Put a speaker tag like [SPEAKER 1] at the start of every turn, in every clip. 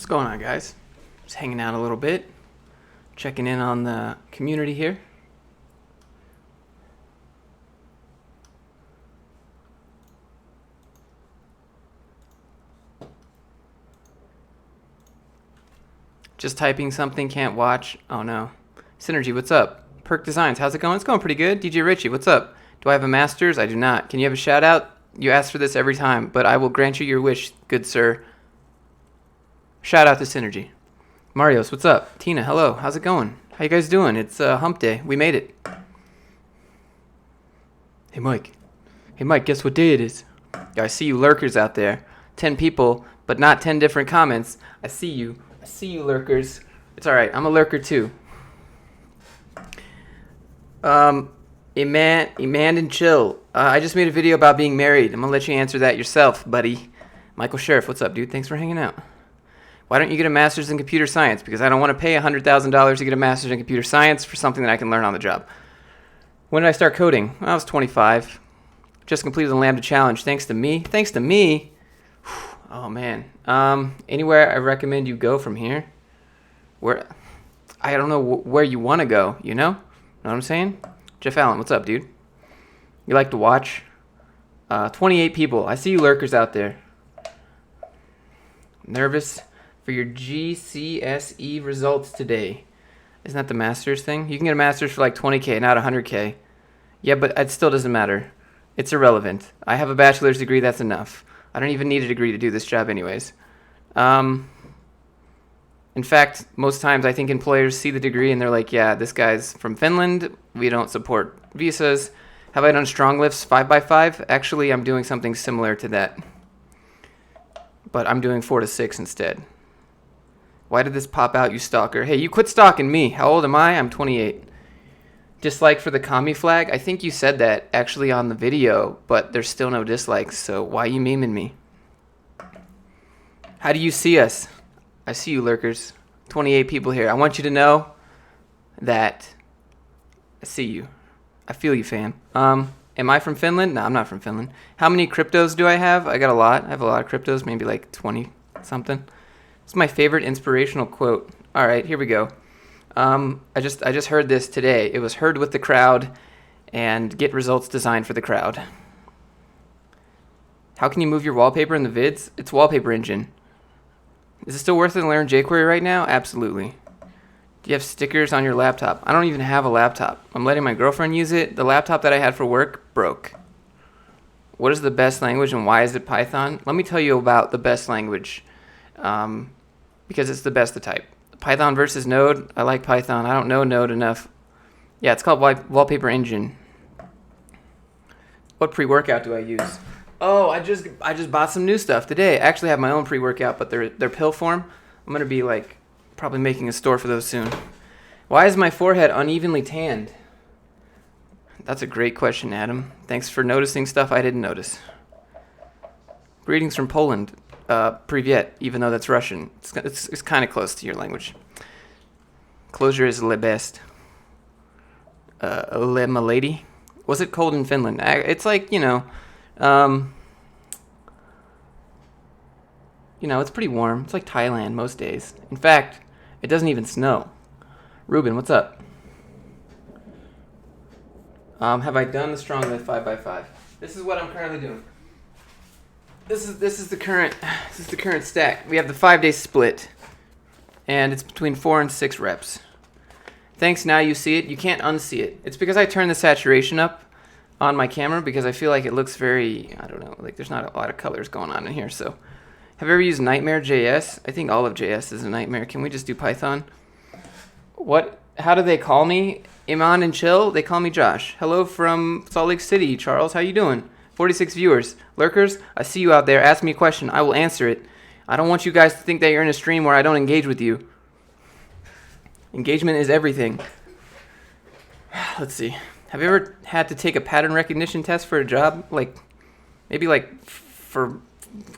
[SPEAKER 1] What's going on, guys? Just hanging out a little bit, checking in on the community here. Just typing something, can't watch. Oh no. Synergy, what's up? Perk Designs, how's it going? It's going pretty good. DJ Richie, what's up? Do I have a master's? I do not. Can you have a shout out? You ask for this every time, but I will grant you your wish, good sir. Shout out to Synergy. Marios, what's up? Tina, hello. How's it going? How you guys doing? It's hump day. We made it. Hey, Mike. Hey, Mike, guess what day it is? I see you lurkers out there. 10 people, but not 10 different comments. I see you. I see you, lurkers. It's all right. I'm a lurker, too. Eman and chill. I just made a video about being married. I'm going to let you answer that yourself, buddy. Michael Sheriff, what's up, dude? Thanks for hanging out. Why don't you get a master's in computer science? Because I don't want to pay $100,000 to get a master's in computer science for something that I can learn on the job. When did I start coding? Well, I was 25. Just completed the Lambda challenge. Thanks to me. Thanks to me. Oh, man. Anywhere I recommend you go from here? Where? I don't know where you want to go, you know? Know what I'm saying? Jeff Allen, what's up, dude? You like to watch? 28 people. I see you lurkers out there. Nervous for your GCSE results today. Isn't that the master's thing? You can get a master's for like 20K, not 100K. Yeah, but it still doesn't matter. It's irrelevant. I have a bachelor's degree, that's enough. I don't even need a degree to do this job anyways. In fact, most times I think employers see the degree and they're like, yeah, this guy's from Finland. We don't support visas. Have I done strong lifts 5x5? Actually, I'm doing something similar to that. But I'm doing 4 to 6 instead. Why did this pop out, you stalker? Hey, you quit stalking me. How old am I? I'm 28. Dislike for the commie flag? I think you said that actually on the video, but there's still no dislikes, so why you memeing me? How do you see us? I see you, lurkers. 28 people here. I want you to know that I see you. I feel you, fam. Am I from Finland? No, I'm not from Finland. How many cryptos do I have? I got a lot. I have a lot of cryptos, maybe like 20 something. It's my favorite inspirational quote. All right, here we go. I just heard this today. It was heard with the crowd and get results designed for the crowd. How can you move your wallpaper in the vids? It's Wallpaper Engine. Is it still worth it to learn jQuery right now? Absolutely. Do you have stickers on your laptop? I don't even have a laptop. I'm letting my girlfriend use it. The laptop that I had for work broke. What is the best language and why is it Python? Let me tell you about the best language because it's the best to type. Python versus Node. I like Python. I don't know Node enough. Yeah, it's called Wallpaper Engine. What pre-workout do I use? Oh, I just bought some new stuff today. I actually have my own pre-workout, but they're pill form. I'm gonna be like probably making a store for those soon. Why is my forehead unevenly tanned? That's a great question, Adam. Thanks for noticing stuff I didn't notice. Greetings from Poland. Privyet, even though that's Russian. It's kind of close to your language. Closure is le best. Le milady. Was it cold in Finland? It's like, it's pretty warm. It's like Thailand most days. In fact, it doesn't even snow. Ruben, what's up? Have I done the strong lift 5x5? This is what I'm currently doing. This is the current stack. We have the 5-day split, and it's between 4 and 6 reps. Thanks. Now you see it. You can't unsee it. It's because I turned the saturation up on my camera because I feel like it looks very, I don't know, like there's not a lot of colors going on in here. So, have you ever used Nightmare.js? I think all of JS is a nightmare. Can we just do Python? What? How do they call me? Iman and Chill? They call me Josh. Hello from Salt Lake City, Charles. How you doing? 46 viewers. Lurkers, I see you out there. Ask me a question. I will answer it. I don't want you guys to think that you're in a stream where I don't engage with you. Engagement is everything. Let's see. Have you ever had to take a pattern recognition test for a job? Maybe for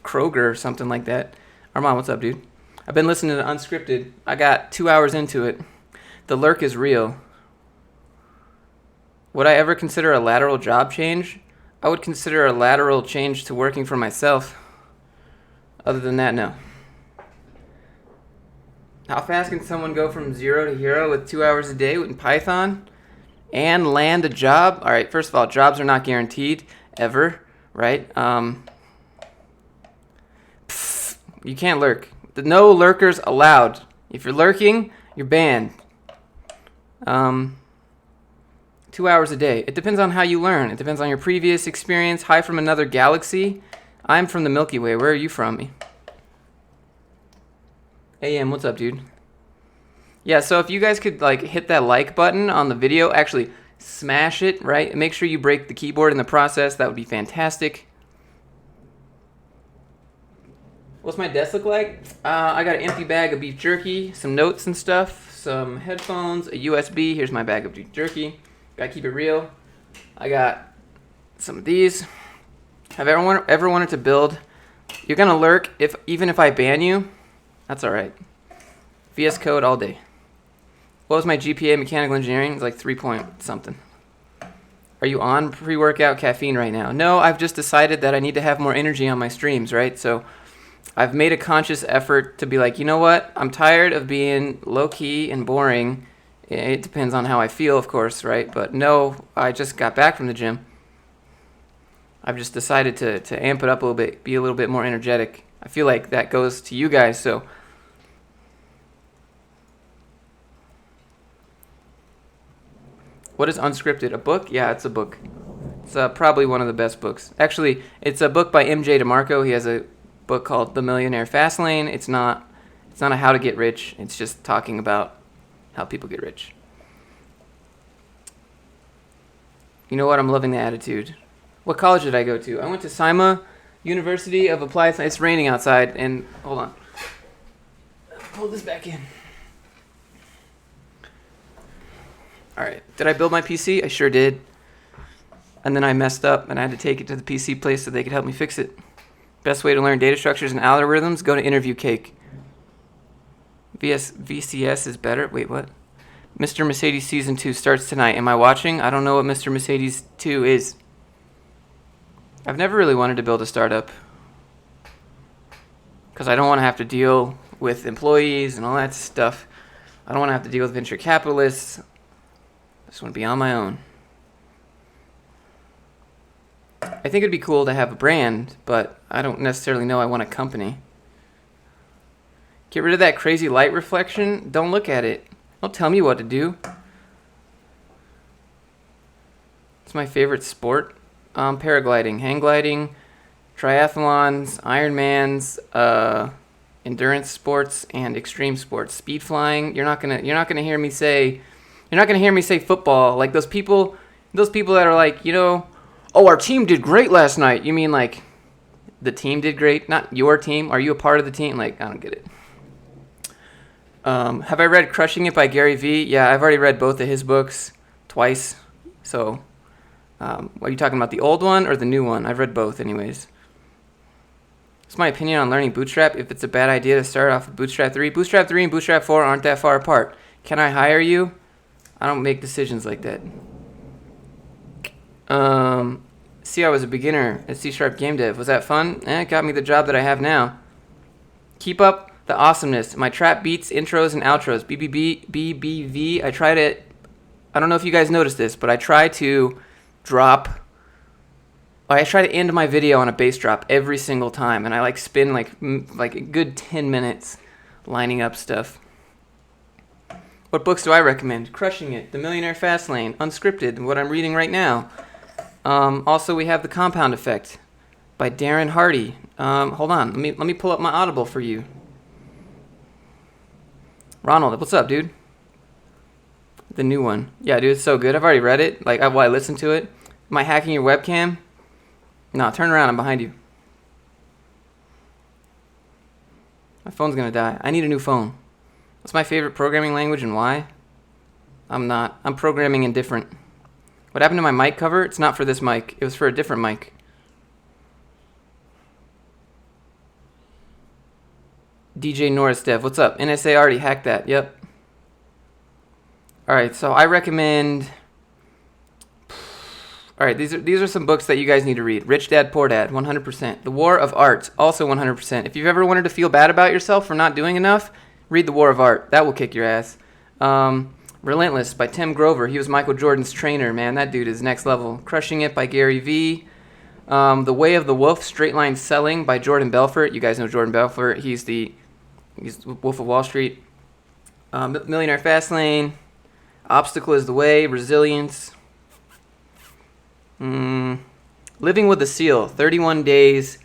[SPEAKER 1] Kroger or something like that. Armand, what's up, dude? I've been listening to Unscripted. I got 2 hours into it. The lurk is real. Would I ever consider a lateral job change? I would consider a lateral change to working for myself. Other than that, no. How fast can someone go from 0 to hero with 2 hours a day in Python and land a job? All right, first of all, jobs are not guaranteed ever, right? You can't lurk. No lurkers allowed. If you're lurking, you're banned. 2 hours a day. It depends on how you learn. It depends on your previous experience. Hi from another galaxy. I'm from the Milky Way. Where are you from? AM, what's up, dude? Yeah, so if you guys could like hit that like button on the video, actually smash it, right? Make sure you break the keyboard in the process. That would be fantastic. What's my desk look like? I got an empty bag of beef jerky, some notes and stuff, some headphones, a USB. Here's my bag of beef jerky. Gotta keep it real. I got some of these. Have everyone ever wanted to build? You're gonna lurk even if I ban you. That's all right. VS Code all day. What was my GPA mechanical engineering? It's like 3 point something. Are you on pre-workout caffeine right now? No, I've just decided that I need to have more energy on my streams, right? So I've made a conscious effort to be like, you know what? I'm tired of being low-key and boring. It depends on how I feel, of course, right? But no, I just got back from the gym. I've just decided to amp it up a little bit, be a little bit more energetic. I feel like that goes to you guys, so. What is Unscripted? A book? Yeah, it's a book. It's probably one of the best books. Actually, it's a book by MJ DeMarco. He has a book called The Millionaire Fastlane. It's not a how to get rich. It's just talking about how people get rich. You know what? I'm loving the attitude. What college did I go to? I went to SIMA, University of Applied Science. It's raining outside, and hold on. Pull this back in. All right. Did I build my PC? I sure did. And then I messed up, and I had to take it to the PC place so they could help me fix it. Best way to learn data structures and algorithms? Go to Interview Cake. VCS is better? Wait, what? Mr. Mercedes Season 2 starts tonight. Am I watching? I don't know what Mr. Mercedes 2 is. I've never really wanted to build a startup because I don't want to have to deal with employees and all that stuff. I don't want to have to deal with venture capitalists. I just want to be on my own. I think it'd be cool to have a brand, but I don't necessarily know I want a company. Get rid of that crazy light reflection. Don't look at it. Don't tell me what to do. It's my favorite sport. Paragliding, hang gliding, triathlons, Ironmans, endurance sports, and extreme sports. Speed flying. You're not gonna hear me say football. Like those people that are like, oh, our team did great last night. You mean like the team did great, not your team? Are you a part of the team? Like, I don't get it. Have I read Crushing It by Gary Vee? Yeah, I've already read both of his books twice. So, are you talking about the old one or the new one? I've read both anyways. It's my opinion on learning Bootstrap. If it's a bad idea to start off with Bootstrap 3. Bootstrap 3 and Bootstrap 4 aren't that far apart. Can I hire you? I don't make decisions like that. See, I was a beginner at C# Game Dev. Was that fun? It got me the job that I have now. Keep up the awesomeness. My trap beats, intros, and outros. BBV. I don't know if you guys noticed this, but I try to end my video on a bass drop every single time, and I spin like a good 10 minutes lining up stuff. What books do I recommend? Crushing It, The Millionaire Fastlane, Unscripted, what I'm reading right now. Also, we have The Compound Effect by Darren Hardy. Hold on, let me pull up my Audible for you. Ronald, what's up, dude? The new one. Yeah, dude, it's so good. I've already read it. I listened to it. Am I hacking your webcam? No, turn around. I'm behind you. My phone's gonna die. I need a new phone. What's my favorite programming language and why? I'm programming indifferent. What happened to my mic cover? It's not for this mic. It was for a different mic. DJ Norris Dev, what's up? NSA already hacked that. Yep. Alright, so I recommend... Alright, these are some books that you guys need to read. Rich Dad, Poor Dad, 100%. The War of Art, also 100%. If you've ever wanted to feel bad about yourself for not doing enough, Read The War of Art. That will kick your ass. Relentless by Tim Grover. He was Michael Jordan's trainer, man. That dude is next level. Crushing It by Gary Vee. The Way of the Wolf, Straight Line Selling by Jordan Belfort. You guys know Jordan Belfort. He's Wolf of Wall Street. Millionaire Fastlane. Obstacle is the Way. Resilience. Living with a Seal. 31 Days.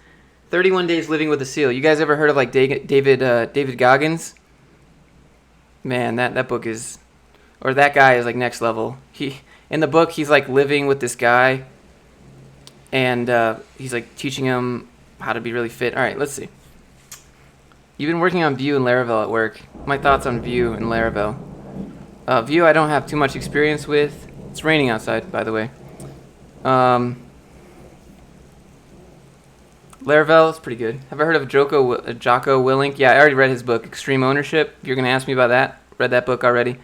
[SPEAKER 1] 31 Days Living with a Seal. You guys ever heard of like David Goggins? Man, that book is, or that guy is like next level. In the book, he's like living with this guy, and he's like teaching him how to be really fit. All right, let's see. You've been working on Vue and Laravel at work. My thoughts on Vue and Laravel. Vue, I don't have too much experience with. It's raining outside, by the way. Laravel is pretty good. Have I heard of Jocko Willink? Yeah, I already read his book, Extreme Ownership. If you're going to ask me about that, read that book already.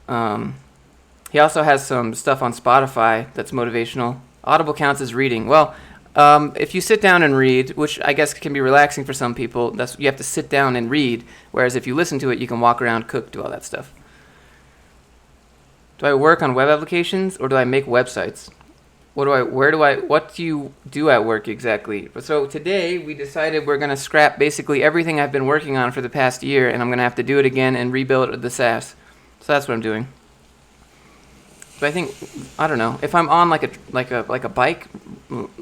[SPEAKER 1] He also has some stuff on Spotify that's motivational. Audible counts as reading. Well, if you sit down and read, which I guess can be relaxing for some people, you have to sit down and read, whereas if you listen to it, you can walk around, cook, do all that stuff. Do I work on web applications or do I make websites? What do you do at work exactly? So today we decided we're going to scrap basically everything I've been working on for the past year, and I'm going to have to do it again and rebuild the SaaS. So that's what I'm doing. But I think, I don't know, if I'm on like a bike,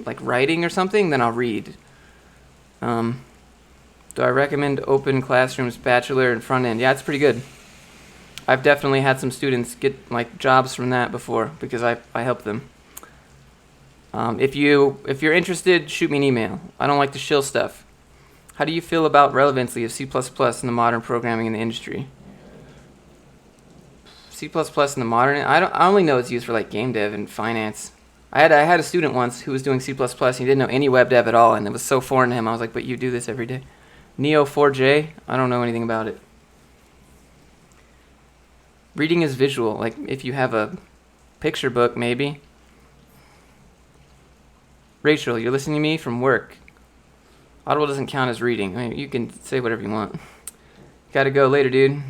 [SPEAKER 1] like riding or something, then I'll read. Do I recommend Open Classroom's Bachelor and Front End? Yeah, it's pretty good. I've definitely had some students get like jobs from that before because I help them. If you're interested, shoot me an email. I don't like to shill stuff. How do you feel about relevancy of C++ in the modern programming in the industry? C++ in the modern, I only know it's used for like game dev and finance. I had a student once who was doing C++. He didn't know any web dev at all, and it was so foreign to him. I was like, but you do this every day. Neo4j, I don't know anything about it. Reading is visual, like if you have a picture book, maybe. Rachel, you're listening to me from work. Audible doesn't count as reading. I mean, you can say whatever you want. Gotta go later, dude.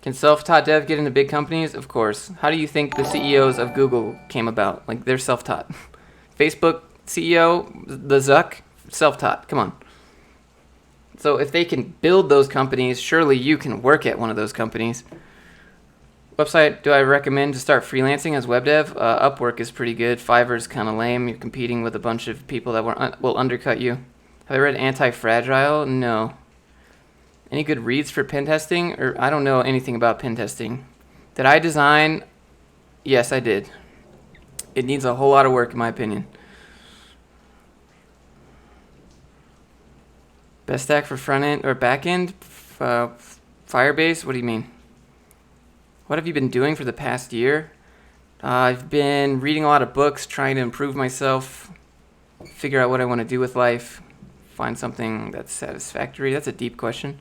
[SPEAKER 1] Can self-taught dev get into big companies? Of course. How do you think the CEOs of Google came about? Like, they're self-taught. Facebook CEO, the Zuck, self-taught. Come on. So if they can build those companies, surely you can work at one of those companies. Website do I recommend to start freelancing as web dev? Upwork is pretty good. Fiverr's kind of lame. You're competing with a bunch of people that will undercut you. Have I read Anti-Fragile? No. Any good reads for pen testing? Or I don't know anything about pen testing. Did I design? Yes, I did. It needs a whole lot of work in my opinion. Best stack for front end or back end? Firebase? What do you mean? What have you been doing for the past year? I've been reading a lot of books, trying to improve myself, figure out what I want to do with life, find something that's satisfactory. That's a deep question.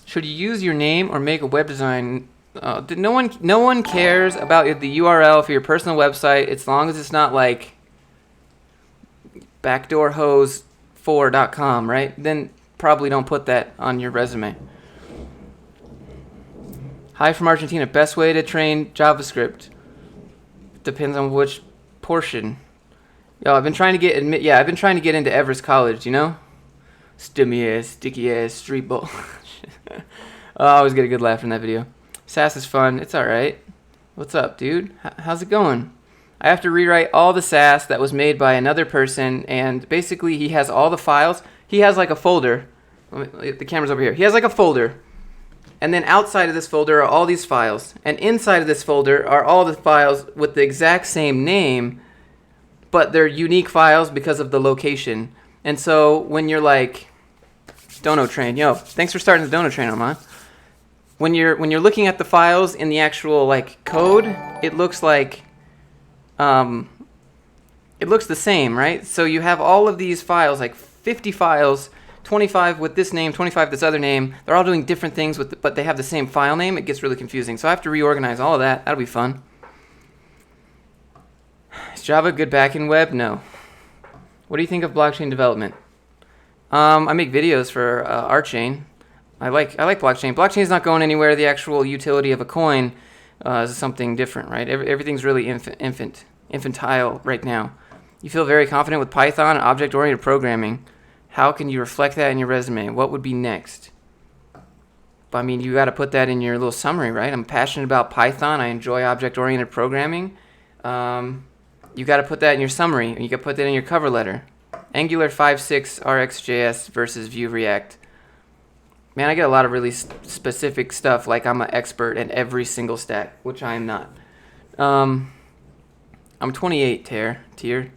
[SPEAKER 1] Should you use your name or make a web design? No one cares about the URL for your personal website as long as it's not like backdoorhose4.com, right? Then probably don't put that on your resume. Hi from Argentina. Best way to train JavaScript? Depends on which portion. Yo, I've been trying to get into Everest College, you know? Stimmy ass, sticky ass, street ball. I always get a good laugh from that video. SAS is fun. It's alright. What's up, dude? How's it going? I have to rewrite all the SAS that was made by another person, and basically he has all the files. He has like a folder. The camera's over here. He has like a folder. And then outside of this folder are all these files. And inside of this folder are all the files with the exact same name, but they're unique files because of the location. And so when you're like, Dono Train, yo, thanks for starting the Dono Train, Armand. When you're looking at the files in the actual like code, it looks like it looks the same, right? So you have all of these files, like 50 files, 25 with this name, 25 this other name. They're all doing different things, but they have the same file name. It gets really confusing. So I have to reorganize all of that. That'll be fun. Is Java good backend web? No. What do you think of blockchain development? I make videos for our chain. I like blockchain. Blockchain's not going anywhere. The actual utility of a coin is something different, right? Everything's really infantile right now. You feel very confident with Python and object-oriented programming. How can you reflect that in your resume? What would be next? I mean, you got to put that in your little summary, right? I'm passionate about Python. I enjoy object-oriented programming. You got to put that in your summary. You got to put that in your cover letter. Angular 5.6 RxJS versus Vue React. Man, I get a lot of really specific stuff, like I'm an expert in every single stack, which I am not. I'm 28 tier.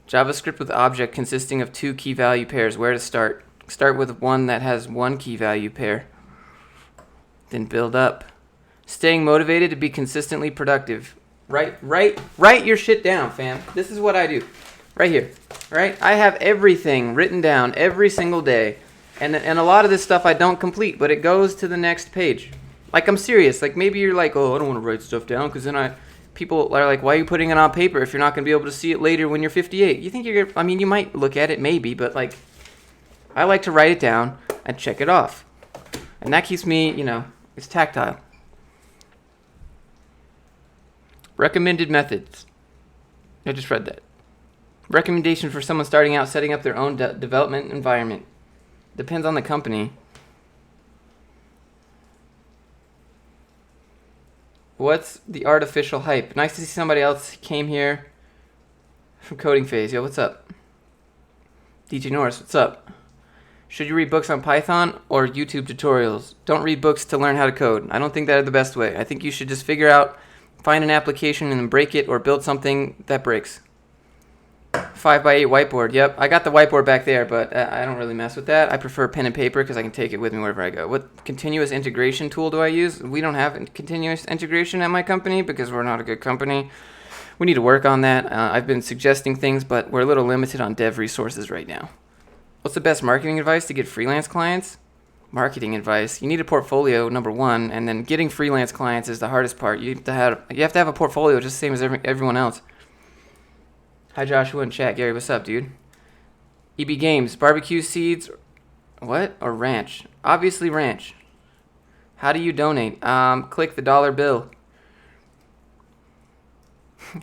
[SPEAKER 1] JavaScript with object consisting of 2 key value pairs. Where to start? Start with one that has 1 key value pair. Then build up. Staying motivated to be consistently productive. Write your shit down, fam. This is what I do. Right here. Right? I have everything written down every single day. And a lot of this stuff I don't complete, but it goes to the next page. Like, I'm serious. Like, maybe you're like, oh, I don't want to write stuff down because then people are like, why are you putting it on paper if you're not going to be able to see it later when you're 58? You think you're, I mean, you might look at it maybe, but like, I like to write it down and check it off. And that keeps me, it's tactile. Recommended methods. I just read that. Recommendation for someone starting out setting up their own development environment. Depends on the company. What's the artificial hype? Nice to see somebody else came here from Coding Phase. Yo, what's up? DJ Norris, what's up? Should you read books on Python or YouTube tutorials? Don't read books to learn how to code. I don't think that is the best way. I think you should just find an application and then break it or build something that breaks. 5x8 whiteboard. Yep, I got the whiteboard back there, but I don't really mess with that. I prefer pen and paper because I can take it with me wherever I go. What continuous integration tool do I use? We don't have continuous integration at my company because we're not a good company. We need to work on that. I've been suggesting things, but we're a little limited on dev resources right now. What's the best marketing advice to get freelance clients? Marketing advice. You need a portfolio, number one, and then getting freelance clients is the hardest part. You have to have a portfolio just the same as everyone else. Hi, Joshua and chat. Gary, what's up, dude? EB Games, barbecue seeds, what? Or ranch? Obviously ranch. How do you donate? Click the dollar bill.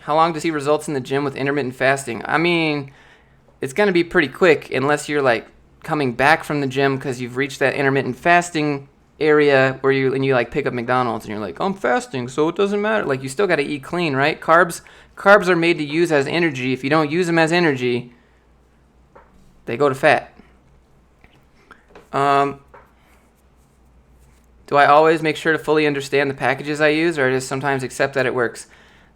[SPEAKER 1] How long to see results in the gym with intermittent fasting? I mean, it's going to be pretty quick unless you're like coming back from the gym because you've reached that intermittent fasting area where you like pick up McDonald's and you're like, I'm fasting, so it doesn't matter. Like, you still got to eat clean, right? Carbs are made to use as energy. If you don't use them as energy, they go to fat. Do I always make sure to fully understand the packages I use, or just sometimes accept that it works?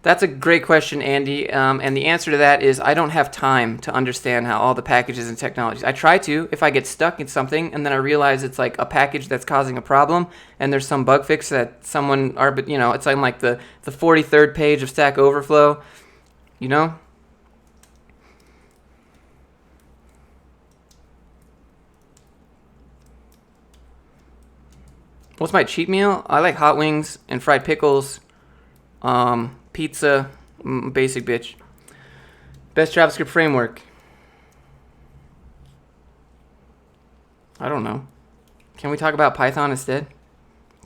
[SPEAKER 1] That's a great question, Andy. And the answer to that is I don't have time to understand how all the packages and technologies. I try to if I get stuck in something and then I realize it's like a package that's causing a problem and there's some bug fix that someone, it's on like the 43rd page of Stack Overflow, What's my cheat meal? I like hot wings and fried pickles. Pizza, basic bitch. Best JavaScript framework. I don't know. Can we talk about Python instead?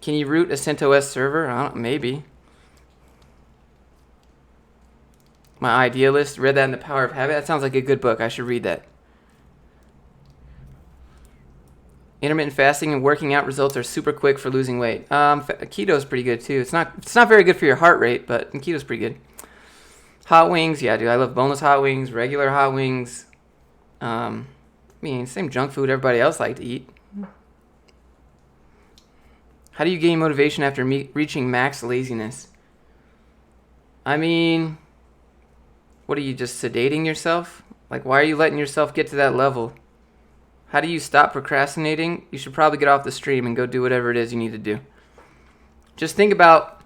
[SPEAKER 1] Can you root a CentOS server? Maybe. My Idealist, read that in The Power of Habit. That sounds like a good book. I should read that. Intermittent fasting and working out results are super quick for losing weight. Keto's pretty good too. It's not very good for your heart rate, but keto's pretty good. Hot wings, yeah, dude. I love boneless hot wings, regular hot wings. Same junk food everybody else like to eat. How do you gain motivation after reaching max laziness? What are you just sedating yourself? Like, why are you letting yourself get to that level? How do you stop procrastinating? You should probably get off the stream and go do whatever it is you need to do. Just think about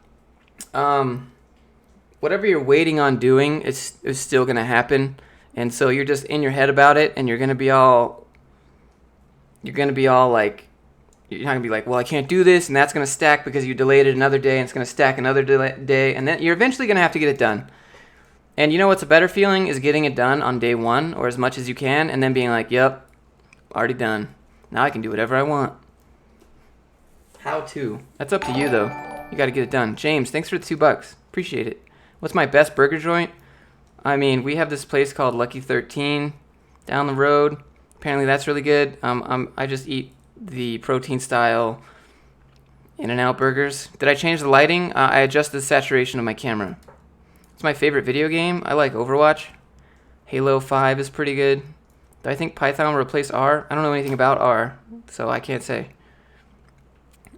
[SPEAKER 1] whatever you're waiting on doing is still going to happen. And so you're just in your head about it, and you're not going to be like, well, I can't do this, and that's going to stack because you delayed it another day, and it's going to stack another day, and then you're eventually going to have to get it done. And you know what's a better feeling is getting it done on day one or as much as you can, and then being like, yep, already done. Now I can do whatever I want. How to? That's up to you, though. You got to get it done. James, thanks for the $2. Appreciate it. What's my best burger joint? I mean, we have this place called Lucky 13 down the road. Apparently that's really good. I just eat the protein style In-N-Out burgers. Did I change the lighting? I adjusted the saturation of my camera. It's my favorite video game. I like Overwatch. Halo 5 is pretty good. Do I think Python will replace R? I don't know anything about R, so I can't say.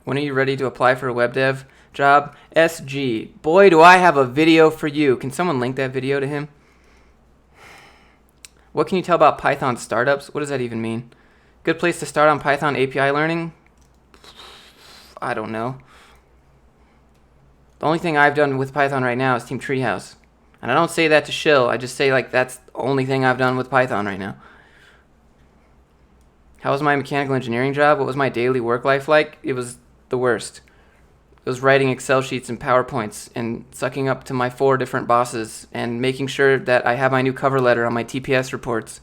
[SPEAKER 1] When are you ready to apply for a web dev job? SG. Boy, do I have a video for you. Can someone link that video to him? What can you tell about Python startups? What does that even mean? Good place to start on Python API learning? I don't know. The only thing I've done with Python right now is Team Treehouse. And I don't say that to shill. I just say, like, that's the only thing I've done with Python right now. How was my mechanical engineering job? What was my daily work life like? It was the worst. It was writing Excel sheets and PowerPoints and sucking up to my 4 different bosses and making sure that I have my new cover letter on my TPS reports.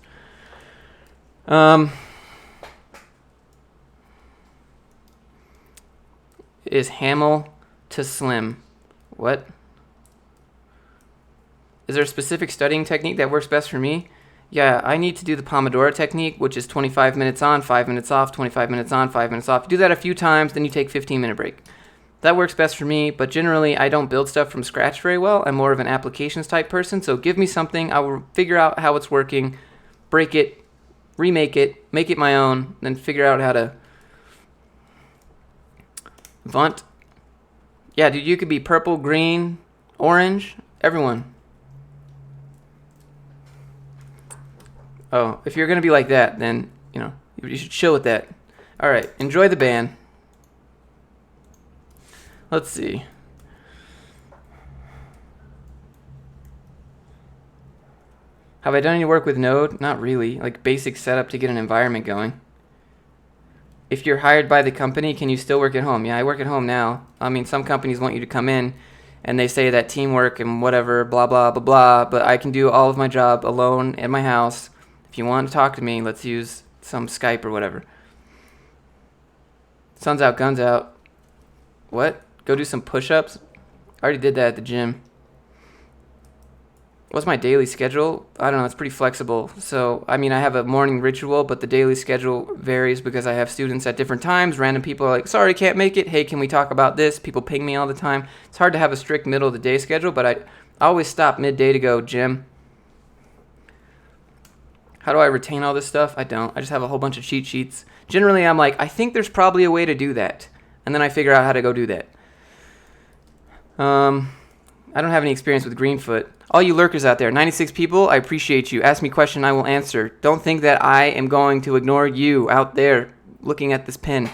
[SPEAKER 1] Is Hamel to Slim? What? Is there a specific studying technique that works best for me? Yeah, I need to do the Pomodoro technique, which is 25 minutes on, 5 minutes off, 25 minutes on, 5 minutes off. You do that a few times, then you take a 15-minute break. That works best for me, but generally I don't build stuff from scratch very well. I'm more of an applications type person, so give me something, I will figure out how it's working, break it, remake it, make it my own, then figure out how to... Vunt. Yeah, dude, you could be purple, green, orange, everyone. Oh, if you're going to be like that, then, you know, you should chill with that. All right, enjoy the band. Let's see. Have I done any work with Node? Not really. Like basic setup to get an environment going. If you're hired by the company, can you still work at home? Yeah, I work at home now. I mean, some companies want you to come in and they say that teamwork and whatever, blah, blah, blah, blah, but I can do all of my job alone at my house. If you want to talk to me, let's use some Skype or whatever. Sun's out, guns out. What? Go do some push-ups? I already did that at the gym. What's my daily schedule? I don't know, it's pretty flexible. So, I mean, I have a morning ritual, but the daily schedule varies because I have students at different times. Random people are like, sorry, can't make it. Hey, can we talk about this? People ping me all the time. It's hard to have a strict middle of the day schedule, but I always stop midday to go gym. How do I retain all this stuff? I don't. I just have a whole bunch of cheat sheets. Generally, I'm like, I think there's probably a way to do that. And then I figure out how to go do that. I don't have any experience with Greenfoot. All you lurkers out there, 96 people, I appreciate you. Ask me a question, I will answer. Don't think that I am going to ignore you out there looking at this pen.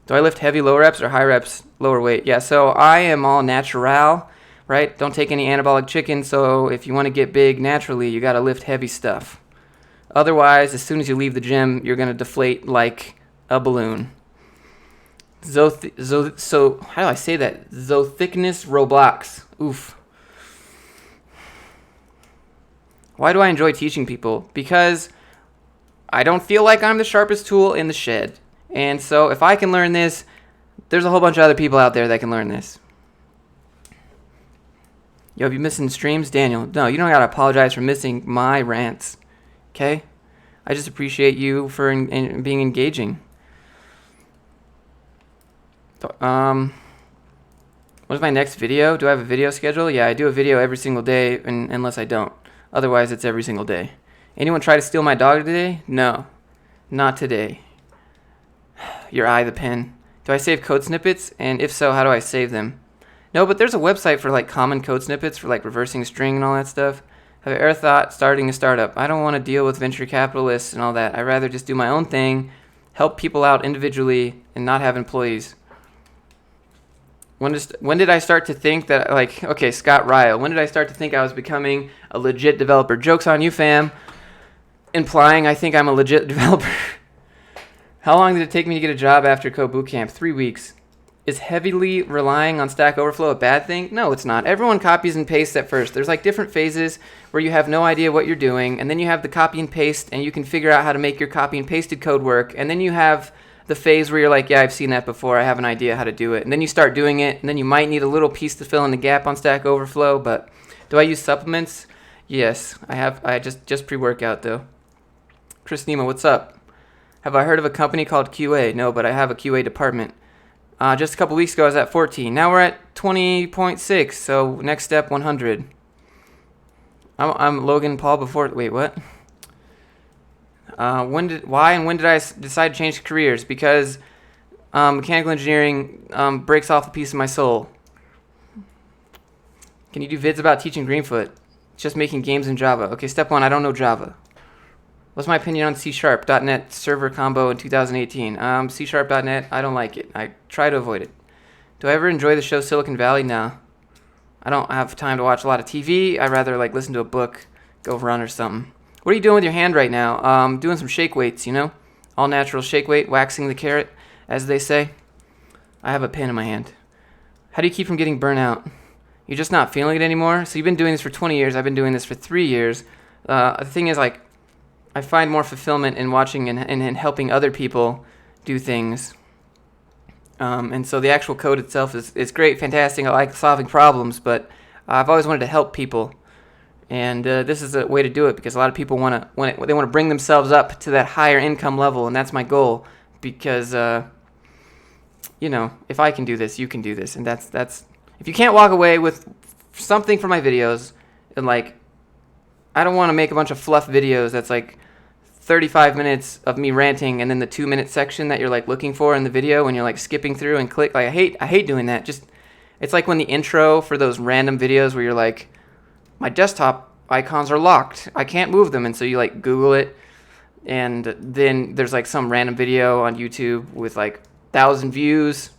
[SPEAKER 1] Do I lift heavy low reps or high reps lower weight? Yeah, so I am all natural, right? Don't take any anabolic chicken, so if you want to get big naturally, you got to lift heavy stuff. Otherwise, as soon as you leave the gym, you're going to deflate like a balloon. So how do I say that? Thickness Roblox. Oof. Why do I enjoy teaching people? Because I don't feel like I'm the sharpest tool in the shed. And so if I can learn this, there's a whole bunch of other people out there that can learn this. Yo, have you missing streams? Daniel, no, you don't got to apologize for missing my rants. Okay? I just appreciate you for being engaging. What's my next video? Do I have a video schedule? Yeah, I do a video every single day, unless I don't. Otherwise, it's every single day. Anyone try to steal my dog today? No, not today. Your eye, the pen. Do I save code snippets? And if so, how do I save them? No, but there's a website for like common code snippets for like reversing a string and all that stuff. Have you ever thought starting a startup? I don't want to deal with venture capitalists and all that. I'd rather just do my own thing, help people out individually, and not have employees. When did I start to think that, like, okay, Scott Ryle, when did I start to think I was becoming a legit developer? Joke's on you, fam. Implying I think I'm a legit developer. How long did it take me to get a job after Code Bootcamp? 3 weeks. Is heavily relying on Stack Overflow a bad thing? No, it's not. Everyone copies and pastes at first. There's like different phases where you have no idea what you're doing, and then you have the copy and paste, and you can figure out how to make your copy and pasted code work, and then you have the phase where you're like, yeah, I've seen that before. I have an idea how to do it. And then you start doing it, and then you might need a little piece to fill in the gap on Stack Overflow. But do I use supplements? Yes, I have. I just pre-workout though. Chris Nemo, what's up? Have I heard of a company called QA? No, but I have a QA department. Just a couple weeks ago, I was at 14. Now we're at 20.6. So next step, 100. I'm Logan Paul before. Wait, what? When did I decide to change careers? Because mechanical engineering breaks off a piece of my soul. Can you do vids about teaching Greenfoot? It's just making games in Java. Okay, step 1, I don't know Java. What's my opinion on C#, .NET server combo in 2018? C#, .NET, I don't like it. I try to avoid it. Do I ever enjoy the show Silicon Valley? No. I don't have time to watch a lot of TV. I'd rather like listen to a book, go run or something. What are you doing with your hand right now? Doing some shake weights, you know? All natural shake weight, waxing the carrot, as they say. I have a pen in my hand. How do you keep from getting burnt out? You're just not feeling it anymore? So you've been doing this for 20 years. I've been doing this for 3 years. The thing is, like, I find more fulfillment in watching and helping other people do things. And so the actual code itself is great, fantastic. I like solving problems, but I've always wanted to help people. And this is a way to do it because a lot of people want to bring themselves up to that higher income level, and that's my goal. Because you know, if I can do this, you can do this, and that's if you can't walk away with something from my videos, and like, I don't want to make a bunch of fluff videos that's like 35 minutes of me ranting, and then the 2-minute section that you're like looking for in the video, and you're like skipping through and click. Like I hate doing that. Just it's like when the intro for those random videos where you're like, my desktop icons are locked. I can't move them. And so you like Google it. And then there's like some random video on YouTube with like 1,000 views.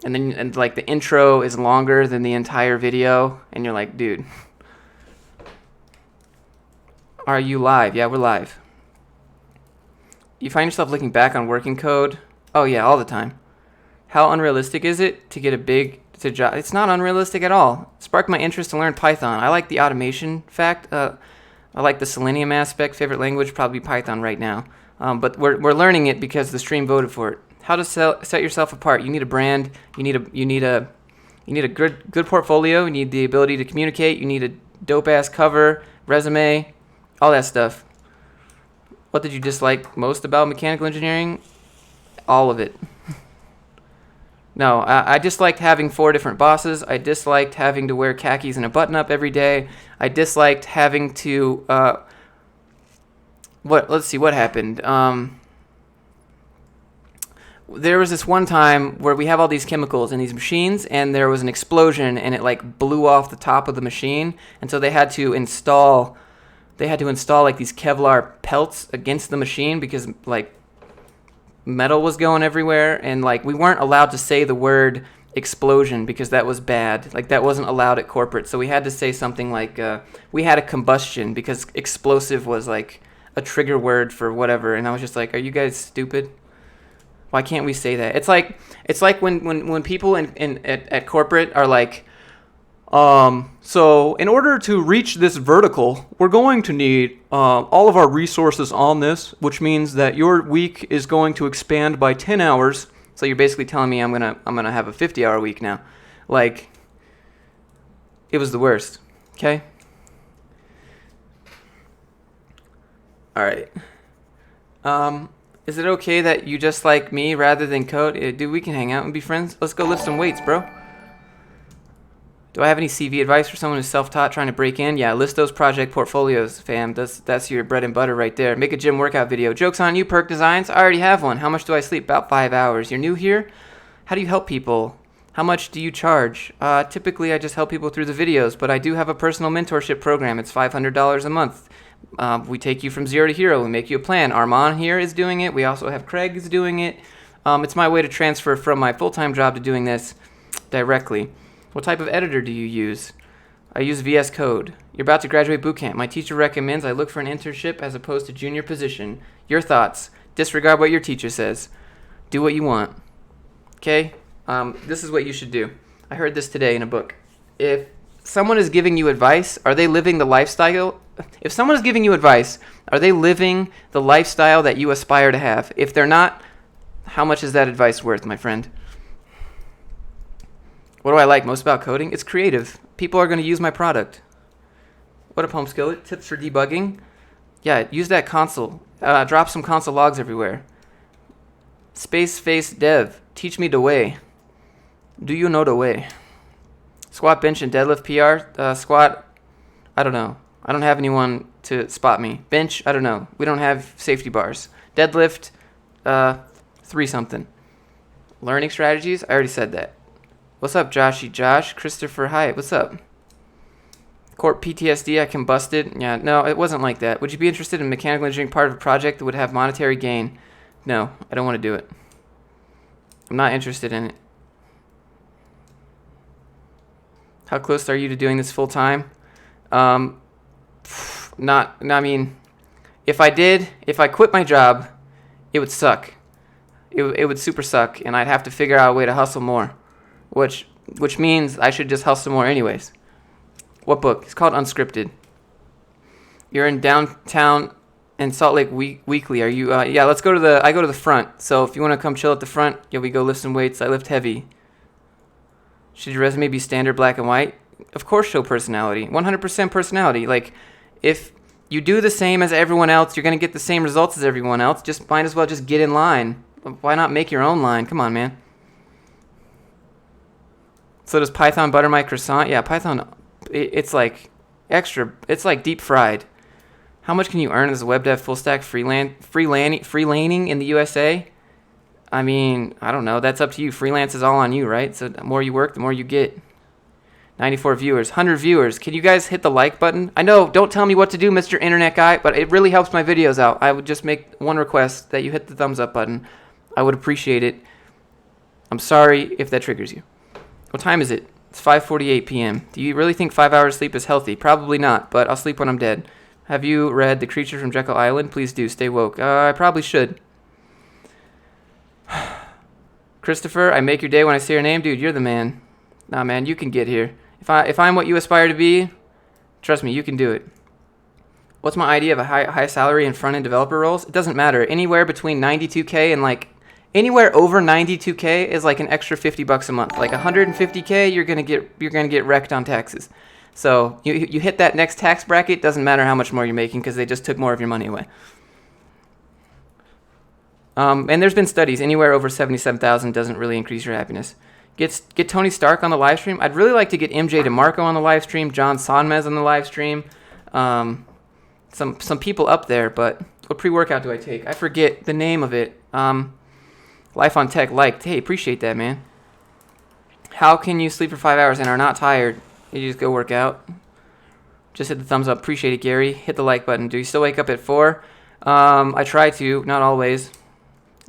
[SPEAKER 1] And like the intro is longer than the entire video. And you're like, dude, are you live? Yeah, we're live. You find yourself looking back on working code? Oh yeah, all the time. How unrealistic is it to get a big job? It's not unrealistic at all. Sparked my interest to learn Python. I like the automation fact. I like the Selenium aspect. Favorite language, probably Python right now. But we're learning it because the stream voted for it. How to set yourself apart? You need a brand. You need a good portfolio. You need the ability to communicate. You need a dope ass cover, resume, all that stuff. What did you dislike most about mechanical engineering? All of it. No, I disliked having 4 different bosses. I disliked having to wear khakis and a button-up every day. I disliked having to, let's see, what happened? There was this one time where we have all these chemicals in these machines, and there was an explosion, and it like blew off the top of the machine, and so they had to install like these Kevlar pelts against the machine because like metal was going everywhere, and like we weren't allowed to say the word explosion because that was bad. Like that wasn't allowed at corporate. So we had to say something like we had a combustion because explosive was like a trigger word for whatever. And I was just like, are you guys stupid? Why can't we say that? It's like when people at corporate are like, so in order to reach this vertical, we're going to need all of our resources on this, which means that your week is going to expand by 10 hours. So you're basically telling me I'm gonna have a 50-hour week now. Like, it was the worst. Okay. All right. Is it okay that you just like me rather than code? Dude, we can hang out and be friends. Let's go lift some weights, bro. Do I have any CV advice for someone who's self-taught trying to break in? Yeah, list those project portfolios, fam. That's your bread and butter right there. Make a gym workout video. Joke's on you, Perk Designs. I already have one. How much do I sleep? About 5 hours. You're new here? How do you help people? How much do you charge? Typically, I just help people through the videos, but I do have a personal mentorship program. It's $500 a month. We take you from zero to hero. We make you a plan. Armand here is doing it. We also have Craig is doing it. It's my way to transfer from my full-time job to doing this directly. What type of editor do you use? I use VS Code. You're about to graduate boot camp. My teacher recommends I look for an internship as opposed to junior position. Your thoughts? Disregard what your teacher says. Do what you want. Okay? This is what you should do. I heard this today in a book. If someone is giving you advice, are they living the lifestyle? If someone is giving you advice, are they living the lifestyle that you aspire to have? If they're not, how much is that advice worth, my friend? What do I like most about coding? It's creative. People are going to use my product. What up, home skillet? Tips for debugging? Yeah, use that console. Drop some console logs everywhere. Space face dev. Teach me the way. Do you know the way? Squat, bench, and deadlift PR. Squat, I don't know. I don't have anyone to spot me. Bench, I don't know. We don't have safety bars. Deadlift, 3 something. Learning strategies, I already said that. What's up, Joshy Josh? Christopher Hyatt, what's up? Corp PTSD, I combusted. Yeah, no, it wasn't like that. Would you be interested in mechanical engineering part of a project that would have monetary gain? No, I don't want to do it. I'm not interested in it. How close are you to doing this full time? I mean, if I quit my job, it would suck. It would super suck, and I'd have to figure out a way to hustle more, which means I should just hustle more anyways. What book? It's called Unscripted. You're in downtown in Salt Lake Weekly. Are you? Yeah, let's go to I go to the front. So if you want to come chill at the front, yeah, we go lift some weights. I lift heavy. Should your resume be standard black and white? Of course, show personality. 100% personality. Like, if you do the same as everyone else, you're going to get the same results as everyone else. Just might as well just get in line. Why not make your own line? Come on, man. So does Python butter my croissant? Yeah, Python, it's like extra. It's like deep fried. How much can you earn as a web dev full stack freelaning in the USA? I mean, I don't know. That's up to you. Freelance is all on you, right? So the more you work, the more you get. 94 viewers, 100 viewers. Can you guys hit the like button? I know, don't tell me what to do, Mr. Internet Guy, but it really helps my videos out. I would just make one request, that you hit the thumbs up button. I would appreciate it. I'm sorry if that triggers you. What time is it? It's 5:48 p.m. Do you really think 5 hours sleep is healthy? Probably not, but I'll sleep when I'm dead. Have you read The Creature from Jekyll Island? Please do. Stay woke. I probably should. Christopher, I make your day when I say your name. Dude, you're the man. Nah, man, you can get here. If I'm what you aspire to be, trust me, you can do it. What's my idea of a high salary in front-end developer roles? It doesn't matter. Anywhere between 92K and like anywhere over 92K is like an extra $50 a month. Like 150K, you're gonna get wrecked on taxes. So you hit that next tax bracket, doesn't matter how much more you're making because they just took more of your money away. And there's been studies, anywhere over 77,000 doesn't really increase your happiness. Get Tony Stark on the live stream. I'd really like to get MJ DeMarco on the live stream, John Sonmez on the live stream. Some people up there, but what pre-workout do I take? I forget the name of it. Life on Tech liked. Hey, appreciate that, man. How can you sleep for 5 hours and are not tired? You just go work out. Just hit the thumbs up. Appreciate it, Gary. Hit the like button. Do you still wake up at 4? I try to, not always.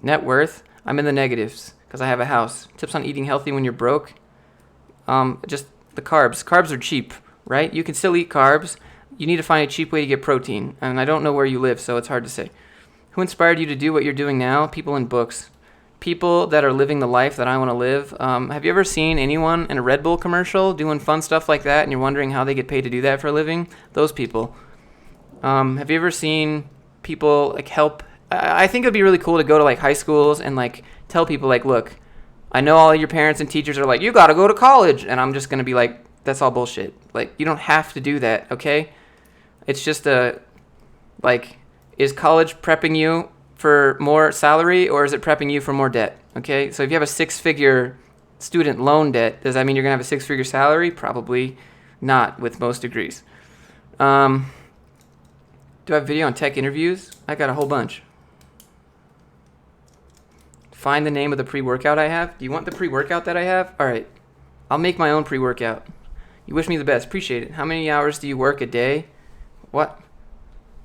[SPEAKER 1] Net worth, I'm in the negatives because I have a house. Tips on eating healthy when you're broke. Just the carbs. Carbs are cheap, right? You can still eat carbs. You need to find a cheap way to get protein. And I don't know where you live, so it's hard to say. Who inspired you to do what you're doing now? People in books. People that are living the life that I want to live. Have you ever seen anyone in a Red Bull commercial doing fun stuff like that and you're wondering how they get paid to do that for a living? Those people. Have you ever seen people like help? I think it would be really cool to go to like high schools and like tell people like, look, I know all your parents and teachers are like, you got to go to college. And I'm just going to be like, that's all bullshit. Like, you don't have to do that, okay? It's just is college prepping you for more salary or is it prepping you for more debt, okay? So if you have a 6-figure student loan debt, does that mean you're going to have a 6-figure salary? Probably not with most degrees. Do I have video on tech interviews? I got a whole bunch. Find the name of the pre-workout I have. Do you want the pre-workout that I have? All right. I'll make my own pre-workout. You wish me the best. Appreciate it. How many hours do you work a day? What?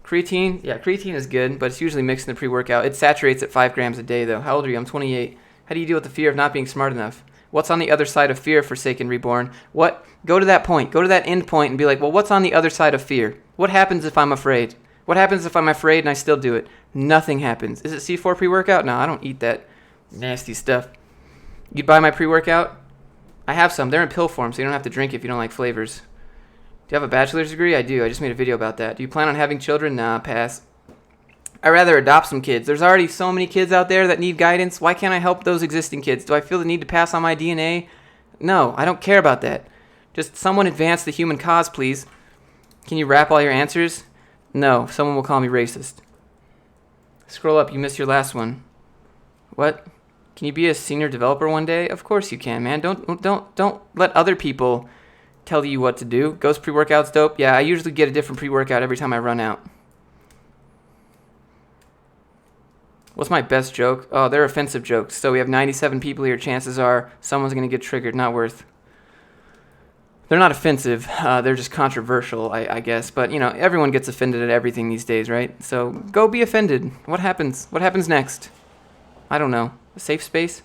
[SPEAKER 1] Creatine? Yeah, creatine is good, but it's usually mixed in the pre-workout. It saturates at 5 grams a day, though. How old are you? I'm 28. How do you deal with the fear of not being smart enough? What's on the other side of fear, Forsaken Reborn? What? Go to that point. Go to that end point and be like, well, what's on the other side of fear? What happens if I'm afraid? What happens if I'm afraid and I still do it? Nothing happens. Is it C4 pre-workout? No, I don't eat that nasty stuff. You'd buy my pre-workout? I have some. They're in pill form, so you don't have to drink if you don't like flavors. Do you have a bachelor's degree? I do. I just made a video about that. Do you plan on having children? Nah, pass. I'd rather adopt some kids. There's already so many kids out there that need guidance. Why can't I help those existing kids? Do I feel the need to pass on my DNA? No, I don't care about that. Just someone advance the human cause, please. Can you wrap all your answers? No, someone will call me racist. Scroll up, you missed your last one. What? Can you be a senior developer one day? Of course you can, man. Don't let other people tell you what to do. Ghost pre-workout's dope. Yeah, I usually get a different pre-workout every time I run out. What's my best joke? Oh, they're offensive jokes. So we have 97 people here. Chances are someone's going to get triggered. Not worth. They're not offensive. They're just controversial, I guess. But, you know, everyone gets offended at everything these days, right? So go be offended. What happens? What happens next? I don't know. A safe space?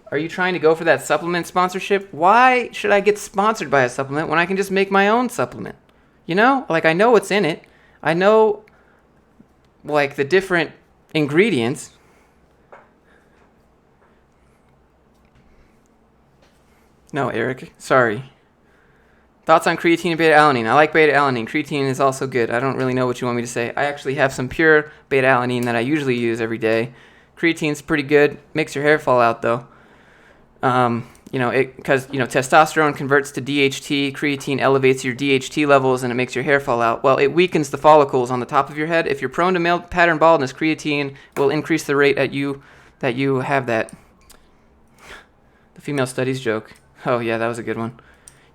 [SPEAKER 1] Are you trying to go for that supplement sponsorship? Why should I get sponsored by a supplement when I can just make my own supplement? You know? Like, I know what's in it. I know, like, the different ingredients. No, Eric. Sorry. Thoughts on creatine and beta-alanine? I like beta-alanine. Creatine is also good. I don't really know what you want me to say. I actually have some pure beta-alanine that I usually use every day. Creatine's pretty good. Makes your hair fall out, though. You know, because, you know, testosterone converts to DHT. Creatine elevates your DHT levels, and it makes your hair fall out. Well, it weakens the follicles on the top of your head. If you're prone to male pattern baldness, creatine will increase the rate that you have that. The female studies joke. Oh, yeah, that was a good one.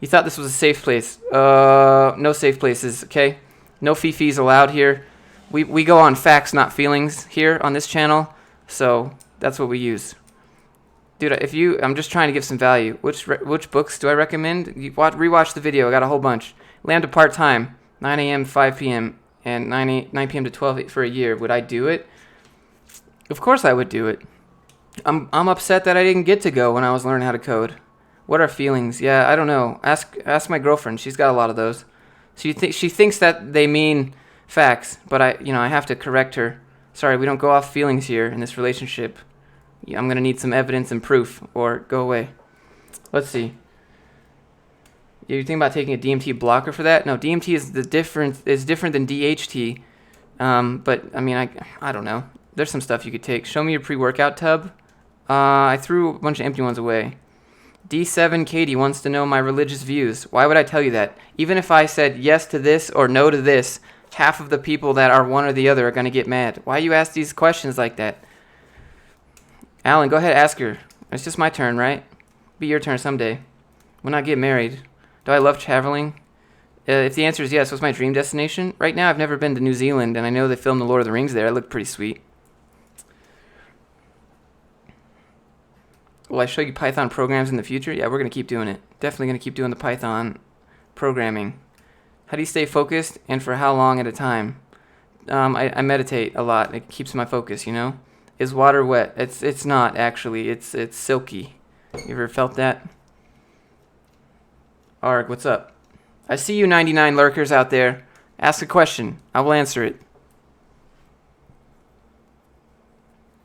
[SPEAKER 1] You thought this was a safe place. No safe places, okay? No fifis allowed here. We go on facts, not feelings here on this channel. So that's what we use. Dude, I'm just trying to give some value. Which books do I recommend? Rewatch the video. I got a whole bunch. Lambda part-time, 9 a.m. to 5 p.m. and 9 p.m. to 12 for a year. Would I do it? Of course I would do it. I'm upset that I didn't get to go when I was learning how to code. What are feelings? Yeah, I don't know. Ask my girlfriend. She's got a lot of those. She thinks that they mean facts, but I have to correct her. Sorry, we don't go off feelings here in this relationship. I'm going to need some evidence and proof, or go away. Let's see. You think about taking a DMT blocker for that? No, DMT is different than DHT. But, I mean, I don't know. There's some stuff you could take. Show me your pre-workout tub. I threw a bunch of empty ones away. D7 Katie wants to know my religious views. Why would I tell you that? Even if I said yes to this or no to this, half of the people that are one or the other are going to get mad. Why you ask these questions like that? Alan, go ahead, ask her. It's just my turn, right? Be your turn someday. When I get married. Do I love traveling? If the answer is yes, what's my dream destination? Right now, I've never been to New Zealand, and I know they filmed The Lord of the Rings there. It looked pretty sweet. Will I show you Python programs in the future? Yeah, we're going to keep doing it. Definitely going to keep doing the Python programming. How do you stay focused, and for how long at a time? I meditate a lot. It keeps my focus, you know? Is water wet? It's not, actually. It's silky. You ever felt that? Arg, what's up? I see you 99 lurkers out there. Ask a question. I will answer it.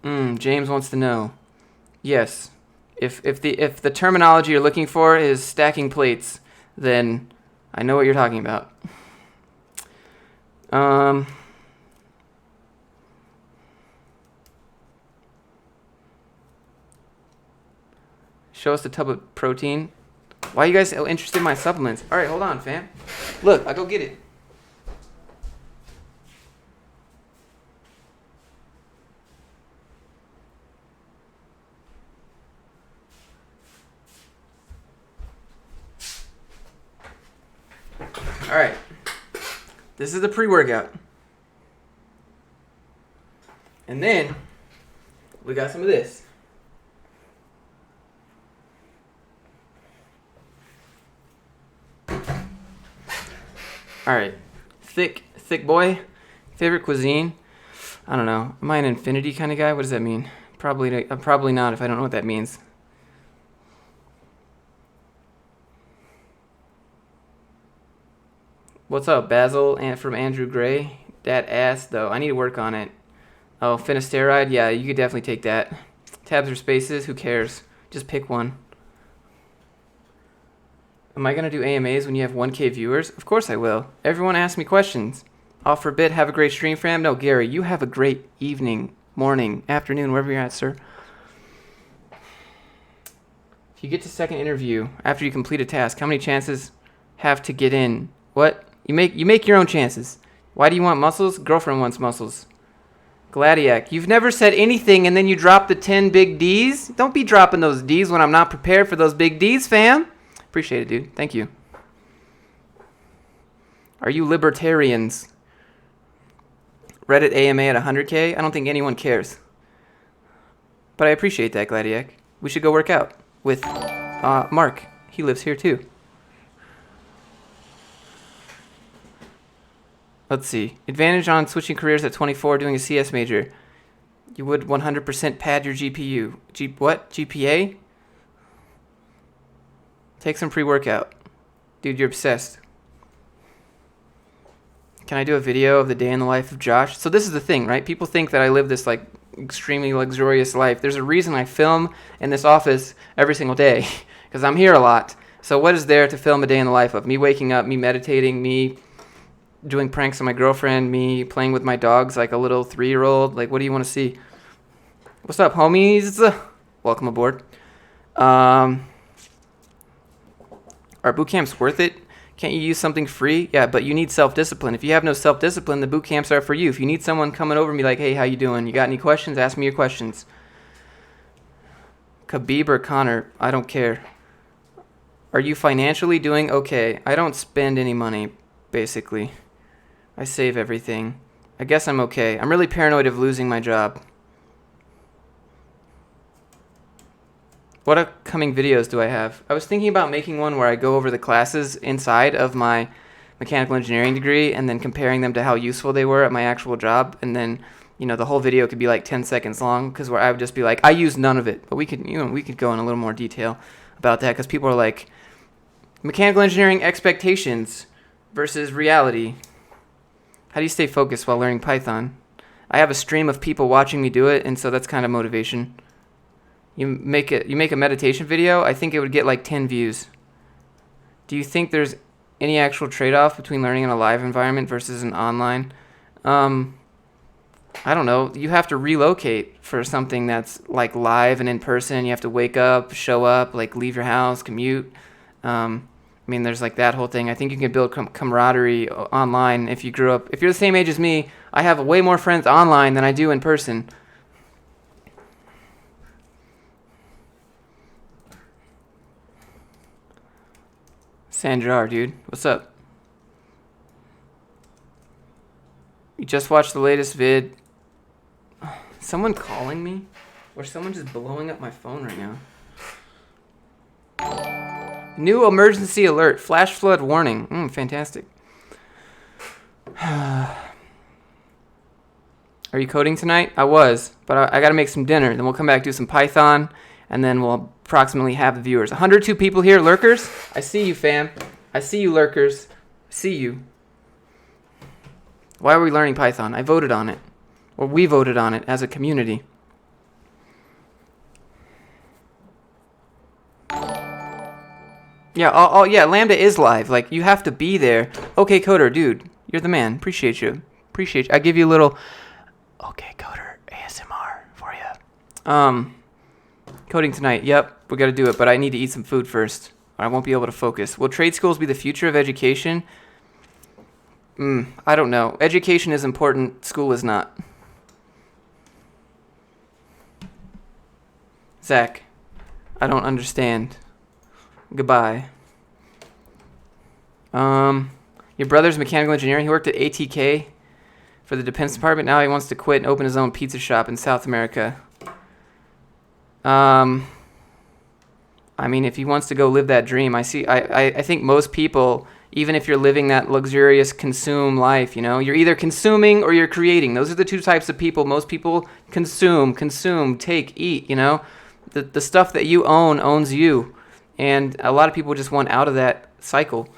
[SPEAKER 1] James wants to know. Yes. If the terminology you're looking for is stacking plates, then I know what you're talking about. Show us the tub of protein. Why are you guys so interested in my supplements? All right, hold on, fam. Look, I'll go get it. All right. This is the pre-workout. And then we got some of this. All right, thick boy. Favorite cuisine? I don't know. Am I an infinity kind of guy? What does that mean? Probably not if I don't know what that means. What's up, Basil? And from Andrew Gray. That ass though. I need to work on it. Oh, finasteride. Yeah, you could definitely take that. tabs or spaces. Who cares? Just pick one. Am I going to do AMAs when you have 1K viewers? Of course I will. Everyone ask me questions. Off for a bit. Have a great stream, fam. No, Gary, you have a great evening, morning, afternoon, wherever you're at, sir. If you get to second interview after you complete a task, how many chances have to get in? What? You make your own chances. Why do you want muscles? Girlfriend wants muscles. Gladiac, you've never said anything and then you drop the 10 big D's? Don't be dropping those D's when I'm not prepared for those big D's, fam. Appreciate it, dude. Thank you. Are you libertarians? Reddit AMA at 100K? I don't think anyone cares. But I appreciate that, Gladiac. We should go work out with Mark. He lives here too. Let's see. Advantage on switching careers at 24 doing a CS major. You would 100% pad your GPU. What? GPA? Take some pre-workout. Dude, you're obsessed. Can I do a video of the day in the life of Josh? So this is the thing, right? People think that I live this like extremely luxurious life. There's a reason I film in this office every single day because I'm here a lot. So what is there to film a day in the life of? Me waking up, me meditating, me doing pranks on my girlfriend, me playing with my dogs like a little 3-year-old. Like, what do you want to see? What's up, homies? Welcome aboard. Are boot camps worth it? Can't you use something free? Yeah, but you need self-discipline. If you have no self-discipline, the boot camps are for you. If you need someone coming over and be like, hey, how you doing? You got any questions? Ask me your questions. Khabib or Connor? I don't care. Are you financially doing okay? I don't spend any money, basically. I save everything. I guess I'm okay. I'm really paranoid of losing my job. What upcoming videos do I have? I was thinking about making one where I go over the classes inside of my mechanical engineering degree and then comparing them to how useful they were at my actual job. And then, you know, the whole video could be like 10 seconds long because where I would just be like, I used none of it. But we could go in a little more detail about that because people are like, mechanical engineering expectations versus reality. How do you stay focused while learning Python? I have a stream of people watching me do it, and so that's kind of motivation. You make a meditation video, I think it would get like 10 views. Do you think there's any actual trade-off between learning in a live environment versus an online? I don't know. You have to relocate for something that's like live and in person. You have to wake up, show up, like leave your house, commute. I mean, there's like that whole thing. I think you can build camaraderie online if you grew up. If you're the same age as me, I have way more friends online than I do in person. Sandrar, dude. What's up? You just watched the latest vid. Someone calling me? Or someone just blowing up my phone right now? New emergency alert. Flash flood warning. Fantastic. Are you coding tonight? I was, but I got to make some dinner. Then we'll come back, do some Python, and then we'll approximately have the viewers. 102 people here. Lurkers? I see you, fam. I see you, Lurkers. I see you. Why are we learning Python? I voted on it. Or we voted on it as a community. Yeah, yeah, Lambda is live. Like, you have to be there. Okay, Coder, dude. You're the man. Appreciate you. Appreciate you. I give you a little okay, Coder ASMR for you. Coding tonight. Yep, we got to do it, but I need to eat some food first. I won't be able to focus. Will trade schools be the future of education? I don't know. Education is important. School is not. Zach, I don't understand. Goodbye. Your brother's mechanical engineering. He worked at ATK for the Defense Department. Now he wants to quit and open his own pizza shop in South America. I mean, if he wants to go live that dream, I think most people, even if you're living that luxurious consume life, you know, you're either consuming or you're creating. Those are the two types of people. Most people consume, take, eat, you know. The stuff that you own owns you. And a lot of people just want out of that cycle.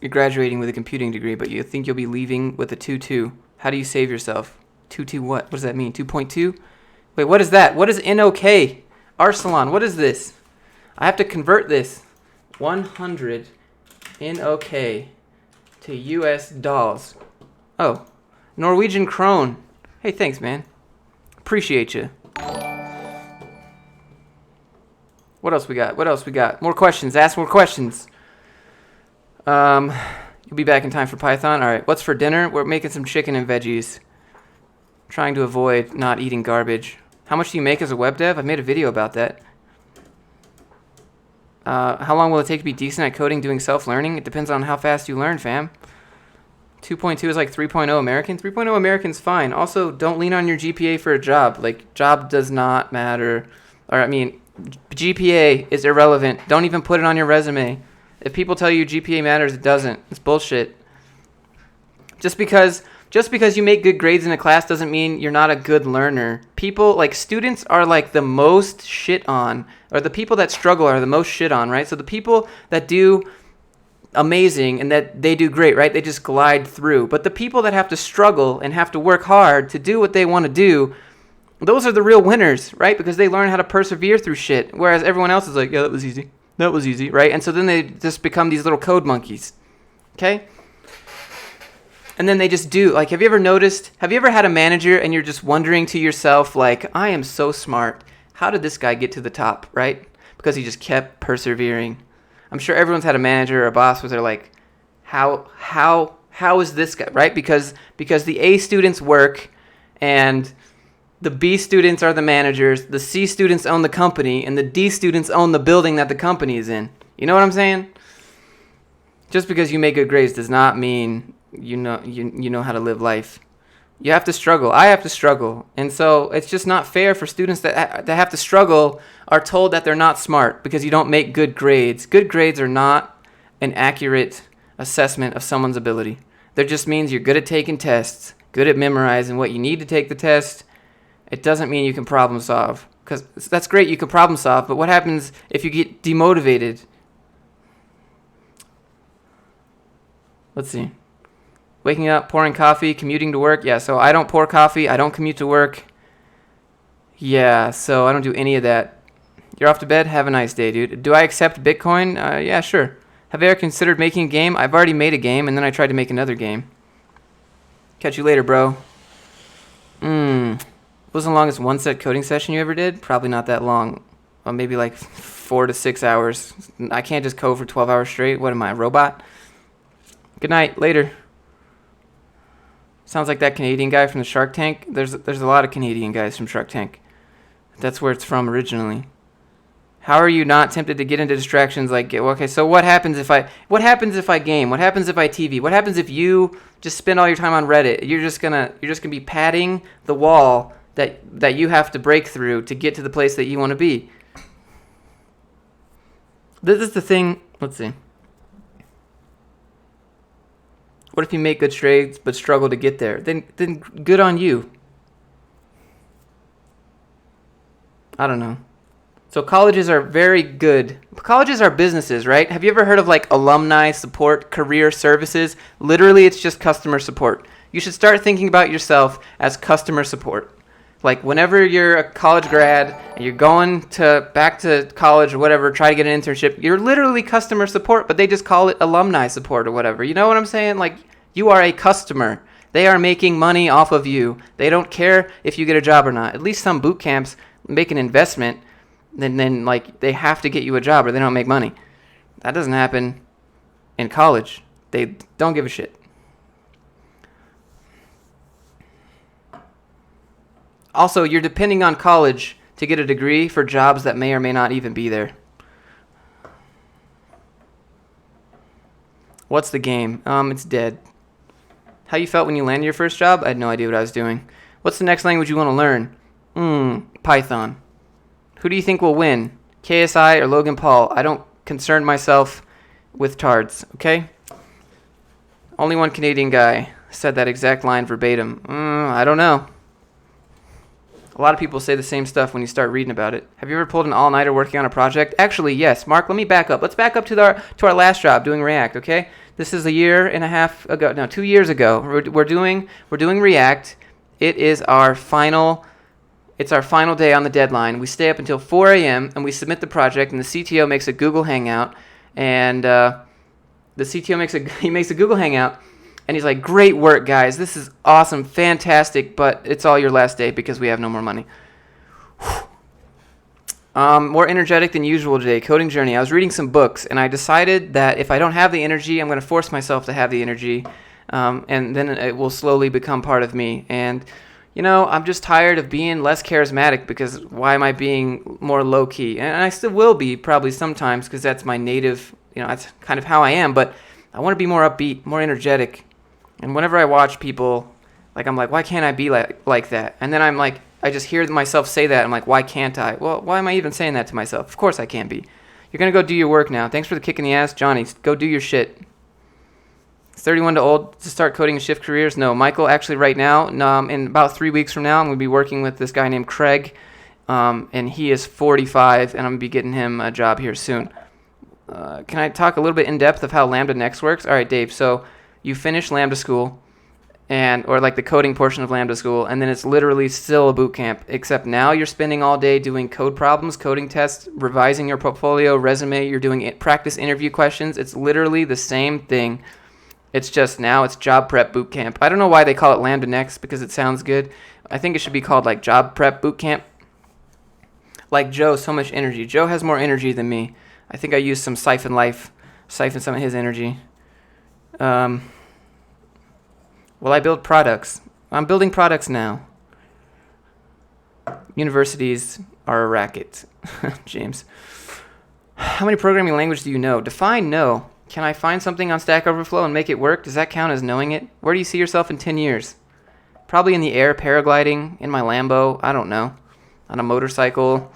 [SPEAKER 1] You're graduating with a computing degree, but you think you'll be leaving with a 2.2. How do you save yourself? 2 what? What does that mean? 2.2? Wait, what is that? What is NOK? Arsalan, what is this? I have to convert this. 100 NOK to US dollars. Oh, Norwegian krone. Hey, thanks, man. Appreciate you. What else we got? What else we got? More questions. Ask more questions. You'll be back in time for Python. All right. What's for dinner? We're making some chicken and veggies. Trying to avoid not eating garbage. How much do you make as a web dev? I made a video about that. How long will it take to be decent at coding doing self-learning? It depends on how fast you learn, fam. 2.2 is like 3.0 American. 3.0 American's fine. Also, don't lean on your GPA for a job. Like, job does not matter. Or, I mean, GPA is irrelevant. Don't even put it on your resume. If people tell you GPA matters, it doesn't. It's bullshit. Just because you make good grades in a class doesn't mean you're not a good learner. People, like, students are like the most shit on, or the people that struggle are the most shit on, right? So the people that do amazing and that they do great, right? They just glide through. But the people that have to struggle and have to work hard to do what they want to do, those are the real winners, right? Because they learn how to persevere through shit. Whereas everyone else is like, yeah, that was easy. That was easy, right? And so then they just become these little code monkeys, okay? And then they just do. Like, have you ever had a manager and you're just wondering to yourself, like, I am so smart. How did this guy get to the top, right? Because he just kept persevering. I'm sure everyone's had a manager or a boss where they're like, how is this guy, right? Because the A students work and the B students are the managers, the C students own the company, and the D students own the building that the company is in. You know what I'm saying? Just because you make good grades does not mean you know how to live life. You have to struggle. I have to struggle. And so it's just not fair for students that have to struggle are told that they're not smart because you don't make good grades. Good grades are not an accurate assessment of someone's ability. That just means you're good at taking tests, good at memorizing what you need to take the test. It doesn't mean you can problem solve. Because that's great, you can problem solve, but what happens if you get demotivated? Let's see. Waking up, pouring coffee, commuting to work. Yeah, so I don't pour coffee. I don't commute to work. Yeah, so I don't do any of that. You're off to bed? Have a nice day, dude. Do I accept Bitcoin? Yeah, sure. Have you ever considered making a game? I've already made a game, and then I tried to make another game. Catch you later, bro. What was the longest one-set coding session you ever did? Probably not that long. Well, maybe like 4 to 6 hours. I can't just code for 12 hours straight. What am I, a robot? Good night. Later. Sounds like that Canadian guy from the Shark Tank. There's a lot of Canadian guys from Shark Tank. That's where it's from originally. How are you not tempted to get into distractions like, okay, so what happens if I game? What happens if I TV? What happens if you just spend all your time on Reddit? You're just gonna be padding the wall that you have to break through to get to the place that you want to be. This is the thing. Let's see. What if you make good trades but struggle to get there? Then good on you. I don't know. So colleges are very good. Colleges are businesses, right? Have you ever heard of like alumni support, career services? Literally, it's just customer support. You should start thinking about yourself as customer support. Like whenever you're a college grad and you're going back to college or whatever, try to get an internship, you're literally customer support, but they just call it alumni support or whatever. You know what I'm saying? Like you are a customer. They are making money off of you. They don't care if you get a job or not. At least some boot camps make an investment, then like they have to get you a job or they don't make money. That doesn't happen in college. They don't give a shit. Also, you're depending on college to get a degree for jobs that may or may not even be there. What's the game? It's dead. How you felt when you landed your first job? I had no idea what I was doing. What's the next language you want to learn? Python. Who do you think will win? KSI or Logan Paul? I don't concern myself with tards, okay? Only one Canadian guy said that exact line verbatim. I don't know. A lot of people say the same stuff when you start reading about it. Have you ever pulled an all-nighter working on a project? Actually, yes. Mark, let me back up. Let's back up to our last job doing React, okay? This is 2 years ago. We're doing React. It is our final. It's our final day on the deadline. We stay up until 4 a.m. and we submit the project, and the CTO makes a Google Hangout, and the CTO makes a Google Hangout, and he's like, "Great work, guys. This is awesome, fantastic, but it's all your last day because we have no more money." More energetic than usual today. Coding journey. I was reading some books, and I decided that if I don't have the energy, I'm going to force myself to have the energy, and then it will slowly become part of me. And I'm just tired of being less charismatic, because why am I being more low-key? And I still will be probably sometimes, because that's my native, that's kind of how I am, but I want to be more upbeat, more energetic. And whenever I watch people, I'm like, why can't I be like that? And then I'm like, I just hear myself say that. I'm like, why can't I? Well, why am I even saying that to myself? Of course I can't be. You're going to go do your work now. Thanks for the kick in the ass, Johnny. Go do your shit. 31 to old to start coding and shift careers? No. Michael, actually right now, in about 3 weeks from now, I'm going to be working with this guy named Craig, and he is 45, and I'm going to be getting him a job here soon. Can I talk a little bit in depth of how Lambda Next works? All right, Dave. So you finish Lambda school, or the coding portion of Lambda school, and then it's literally still a boot camp, except now you're spending all day doing code problems, coding tests, revising your portfolio, resume, you're doing practice interview questions. It's literally the same thing. It's just now it's job prep boot camp. I don't know why they call it Lambda Next, because it sounds good. I think it should be called job prep boot camp. Joe, so much energy. Joe has more energy than me. I think I used some siphon some of his energy. Well, I build products. I'm building products now. Universities are a racket. James. How many programming languages do you know? Define know. Can I find something on Stack Overflow and make it work? Does that count as knowing it? Where do you see yourself in 10 years? Probably in the air, paragliding, in my Lambo, I don't know. On a motorcycle,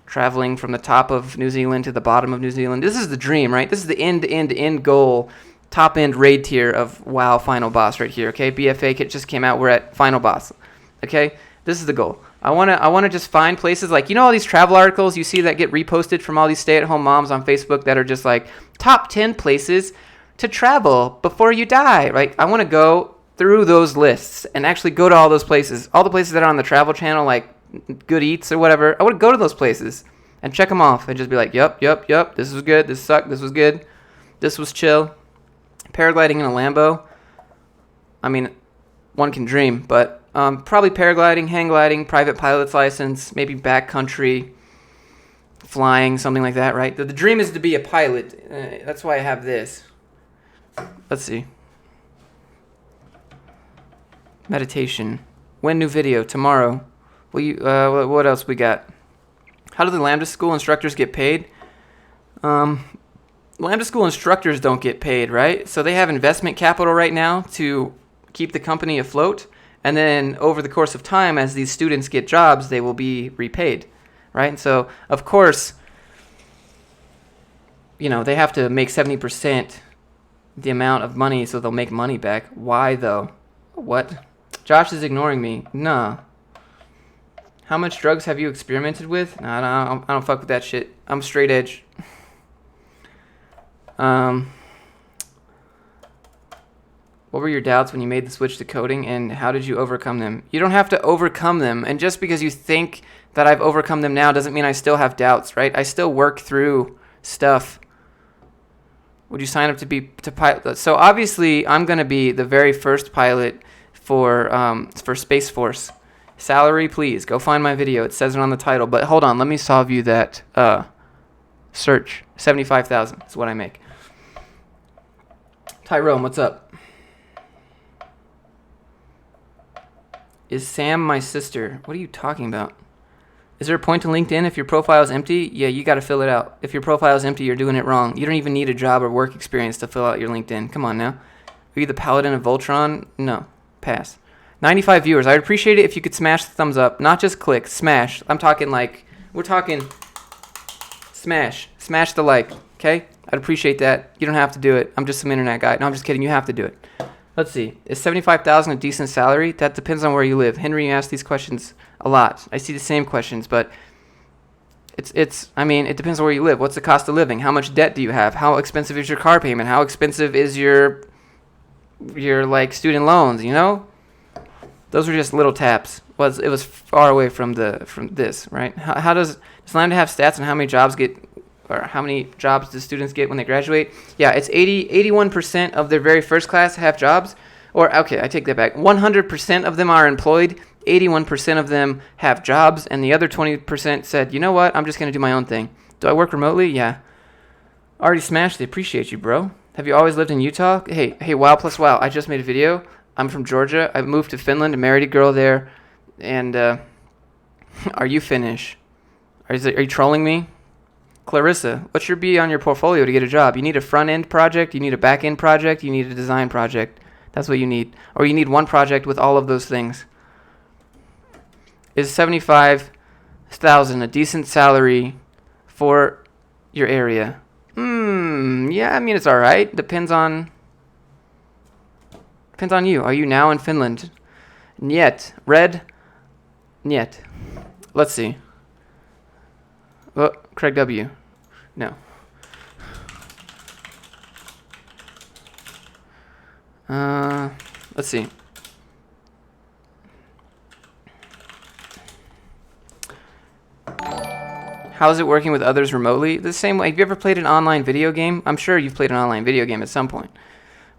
[SPEAKER 1] traveling from the top of New Zealand to the bottom of New Zealand. This is the dream, right? This is the end goal. Top-end raid tier of WoW Final Boss right here, okay? BFA kit just came out. We're at Final Boss, okay? This is the goal. I wanna just find places all these travel articles you see that get reposted from all these stay-at-home moms on Facebook that are just top 10 places to travel before you die, right? I want to go through those lists and actually go to all those places. All the places that are on the Travel Channel, like Good Eats or whatever, I want to go to those places and check them off and just be like, yep, this was good, this sucked, this was good, this was chill. Paragliding in a Lambo, I mean, one can dream, but probably paragliding, hang gliding, private pilot's license, maybe backcountry flying, something like that, right? The dream is to be a pilot. That's why I have this. Let's see. Meditation. When new video? Tomorrow. What else we got? How do the Lambda School instructors get paid? Lambda School instructors don't get paid, right? So they have investment capital right now to keep the company afloat. And then over the course of time, as these students get jobs, they will be repaid, right? And so, of course, they have to make 70% the amount of money so they'll make money back. Why, though? What? Josh is ignoring me. Nah. How much drugs have you experimented with? Nah, I don't fuck with that shit. I'm straight edge. What were your doubts when you made the switch to coding, and how did you overcome them? You don't have to overcome them, and just because you think that I've overcome them now doesn't mean I still have doubts, right? I still work through stuff. Would you sign up to pilot? So obviously, I'm going to be the very first pilot for Space Force. Salary, please. Go find my video. It says it on the title. But hold on. Let me solve you that search. 75,000 is what I make. Tyrone, what's up? Is Sam my sister? What are you talking about? Is there a point to LinkedIn if your profile is empty? Yeah, you got to fill it out. If your profile is empty, you're doing it wrong. You don't even need a job or work experience to fill out your LinkedIn. Come on now. Are you the paladin of Voltron? No. Pass. 95 viewers. I'd appreciate it if you could smash the thumbs up. Not just click. Smash. I'm talking we're talking smash. Smash the like. Okay? I'd appreciate that. You don't have to do it. I'm just some internet guy. No, I'm just kidding. You have to do it. Let's see. Is 75,000 a decent salary? That depends on where you live. Henry, you ask these questions a lot. I see the same questions, but it depends on where you live. What's the cost of living? How much debt do you have? How expensive is your car payment? How expensive is your student loans, Those were just little taps. It was far away from this, right? How does Lambda have stats on how many jobs do students get when they graduate? Yeah, it's 81% of their very first class have jobs. Or, okay, I take that back. 100% of them are employed. 81% of them have jobs. And the other 20% said, you know what? I'm just going to do my own thing. Do I work remotely? Yeah. Already smashed it. Appreciate you, bro. Have you always lived in Utah? Hey, wow plus wow. I just made a video. I'm from Georgia. I moved to Finland and married a girl there. And are you Finnish? Are you trolling me? Clarissa, what should be on your portfolio to get a job? You need a front-end project. You need a back-end project. You need a design project. That's what you need. Or you need one project with all of those things. Is $75,000 a decent salary for your area? Yeah, I mean, it's all right. Depends on you. Are you now in Finland? Niet. Red? Niet. Let's see. Oh, Craig W. No. Let's see. How is it working with others remotely? The same way. Have you ever played an online video game? I'm sure you've played an online video game at some point.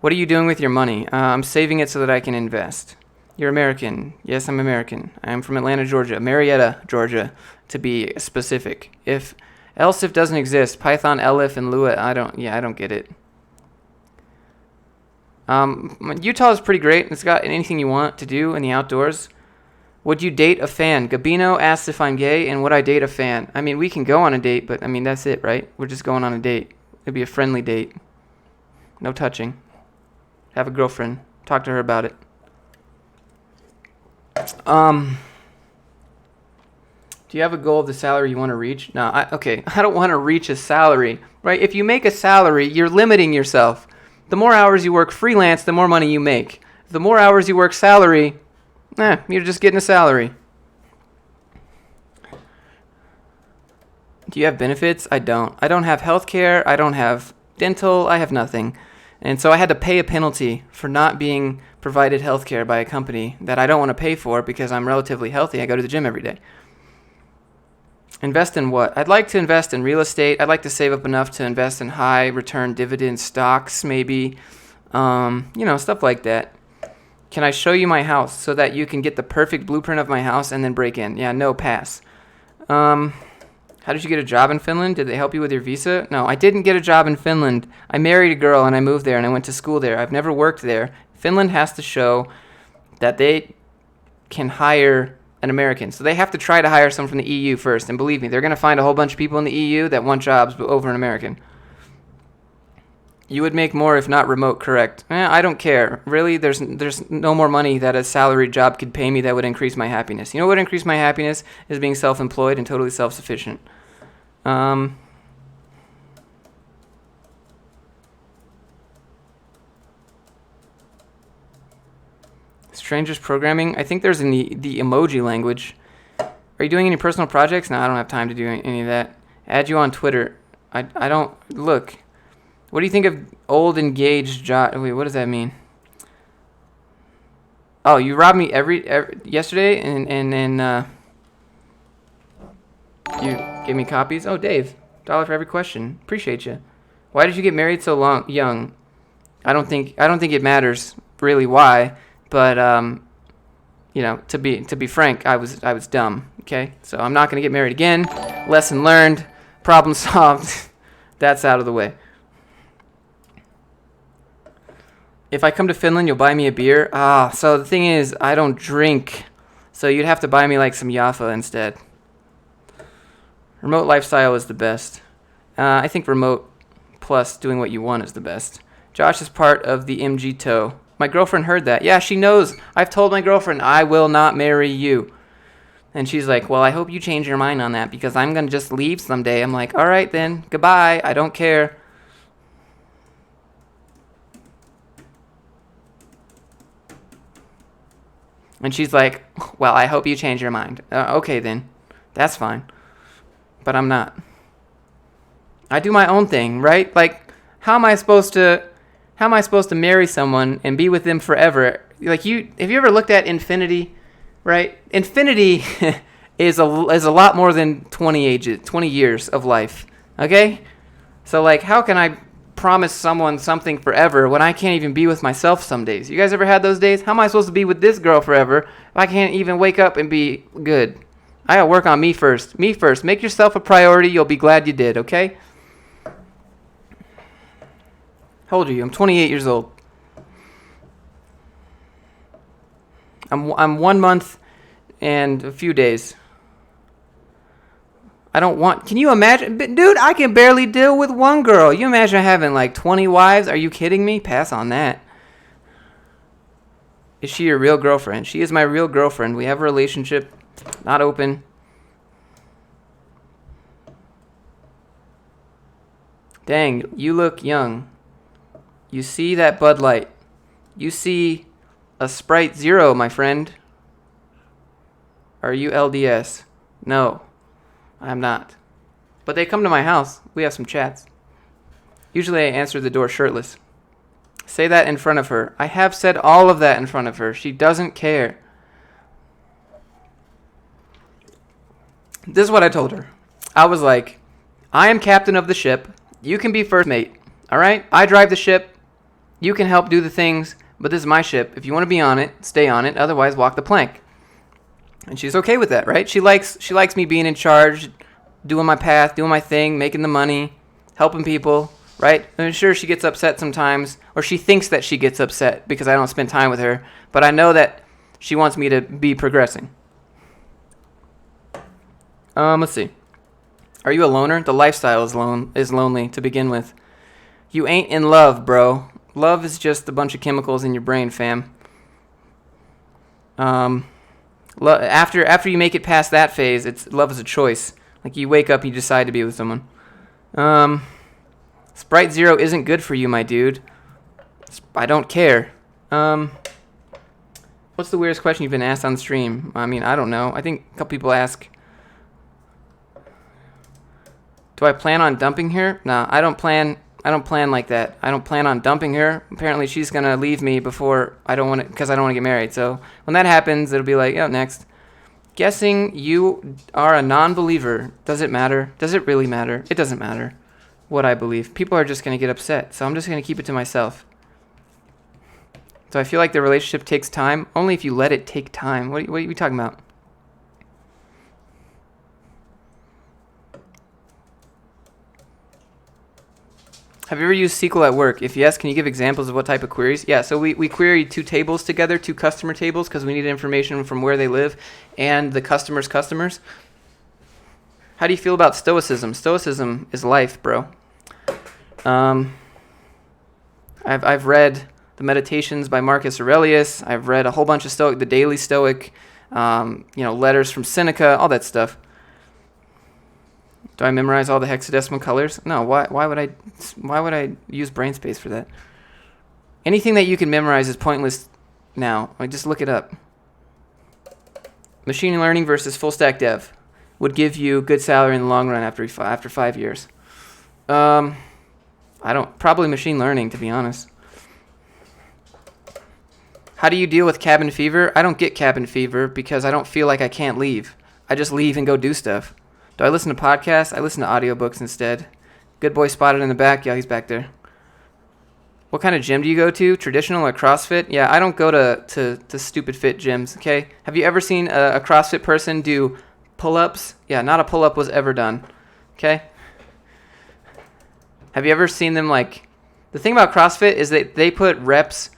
[SPEAKER 1] What are you doing with your money? I'm saving it so that I can invest. You're American. Yes, I'm American. I'm from Atlanta, Georgia. Marietta, Georgia, to be specific. If doesn't exist, Python, elif, and Lua, I don't get it. Utah is pretty great. It's got anything you want to do in the outdoors. Would you date a fan? Gabino asks if I'm gay, and would I date a fan? I mean, we can go on a date, but I mean, that's it, right? We're just going on a date. It'd be a friendly date. No touching. Have a girlfriend. Talk to her about it. Do you have a goal of the salary you want to reach? No, I don't want to reach a salary, right? If you make a salary, you're limiting yourself. The more hours you work freelance, the more money you make. The more hours you work salary, you're just getting a salary. Do you have benefits? I don't. I don't have health care. I don't have dental. I have nothing. And so I had to pay a penalty for not being provided health care by a company that I don't want to pay for because I'm relatively healthy. I go to the gym every day. Invest in what? I'd like to invest in real estate. I'd like to save up enough to invest in high return dividend stocks, maybe. Stuff like that. Can I show you my house so that you can get the perfect blueprint of my house and then break in? Yeah, no, pass. How did you get a job in Finland? Did they help you with your visa? No, I didn't get a job in Finland. I married a girl and I moved there and I went to school there. I've never worked there. Finland has to show that they can hire an American. So they have to try to hire someone from the EU first. And believe me, they're going to find a whole bunch of people in the EU that want jobs over an American. You would make more if not remote, correct? I don't care. Really, there's no more money that a salaried job could pay me that would increase my happiness. You know what would increase my happiness is being self-employed and totally self-sufficient. Strangers programming. I think there's in the emoji language. Are you doing any personal projects? No, I don't have time to do any of that. Add you on Twitter. I don't look. What do you think of old engaged Josh? Wait, what does that mean? Oh, you robbed me every yesterday, and you gave me copies. Oh, Dave, $1 for every question. Appreciate you. Why did you get married so young? I don't think it matters really why, but to be frank, I was dumb. Okay, so I'm not gonna get married again. Lesson learned. Problem solved. That's out of the way. If I come to Finland, you'll buy me a beer? So the thing is, I don't drink. So you'd have to buy me like some Jaffa instead. Remote lifestyle is the best. I think remote plus doing what you want is the best. Josh is part of the MG tow. My girlfriend heard that. Yeah, she knows. I've told my girlfriend, I will not marry you. And she's like, well, I hope you change your mind on that because I'm going to just leave someday. I'm like, all right then, goodbye. I don't care. And she's like, well, I hope you change your mind. Okay, then. That's fine. But I'm not. I do my own thing, right? Like, how am I supposed to marry someone and be with them forever Like have you ever looked at infinity, right? Infinity is a lot more than 20 years of life. Okay? So like how can I promise someone something forever when I can't even be with myself some days? You guys ever had those days? How am I supposed to be with this girl forever if I can't even wake up and be good? I gotta work on me first. Me first. Make yourself a priority. You'll be glad you did, okay? How old are you? I'm 28 years old. I'm 1 month and a few days. I don't want... Can you imagine? Dude, I can barely deal with one girl. You imagine having like 20 wives? Are you kidding me? Pass on that. Is she your real girlfriend? She is my real girlfriend. We have a relationship. Not open. Dang, you look young. You see that Bud Light. You see a Sprite Zero, my friend. Are you LDS? No. I'm not. But they come to my house. We have some chats. Usually I answer the door shirtless. Say that in front of her. I have said all of that in front of her. She doesn't care. This is what I told her. I was like, I am captain of the ship. You can be first mate. All right? I drive the ship. You can help do the things, but this is my ship. If you want to be on it, stay on it. Otherwise, walk the plank. And she's okay with that, right? She likes me being in charge, doing my path, doing my thing, making the money, helping people, right? I'm sure she gets upset sometimes, or she thinks that she gets upset because I don't spend time with her, but I know that she wants me to be progressing. Let's see. Are you a loner? The lifestyle is lonely to begin with. You ain't in love, bro. Love is just a bunch of chemicals in your brain, fam. After you make it past that phase, love is a choice. Like you wake up and you decide to be with someone. Sprite Zero isn't good for you, my dude. I don't care. What's the weirdest question you've been asked on stream? I mean, I don't know. I think a couple people ask, do I plan on dumping her? No, I don't plan like that. I don't plan on dumping her. Apparently she's going to leave me because I don't want to get married. So when that happens, it'll be like, oh, next. Guessing you are a non-believer. Does it matter? Does it really matter? It doesn't matter what I believe. People are just going to get upset. So I'm just going to keep it to myself. So I feel like the relationship takes time. Only if you let it take time. What are you talking about? Have you ever used SQL at work? If yes, can you give examples of what type of queries? Yeah, so we query two tables together, two customer tables, because we need information from where they live and the customer's customers. How do you feel about Stoicism? Stoicism is life, bro. I've read the Meditations by Marcus Aurelius. I've read a whole bunch of Stoic, the Daily Stoic, letters from Seneca, all that stuff. Do I memorize all the hexadecimal colors? No. Why would I use brain space for that? Anything that you can memorize is pointless now. Just look it up. Machine learning versus full stack dev would give you good salary in the long run after 5 years. Probably machine learning, to be honest. How do you deal with cabin fever? I don't get cabin fever because I don't feel like I can't leave. I just leave and go do stuff. Do I listen to podcasts? I listen to audiobooks instead. Good boy spotted in the back. Yeah, he's back there. What kind of gym do you go to? Traditional or CrossFit? Yeah, I don't go to stupid fit gyms, okay? Have you ever seen a CrossFit person do pull-ups? Yeah, not a pull-up was ever done, okay? Have you ever seen them the thing about CrossFit is that they put reps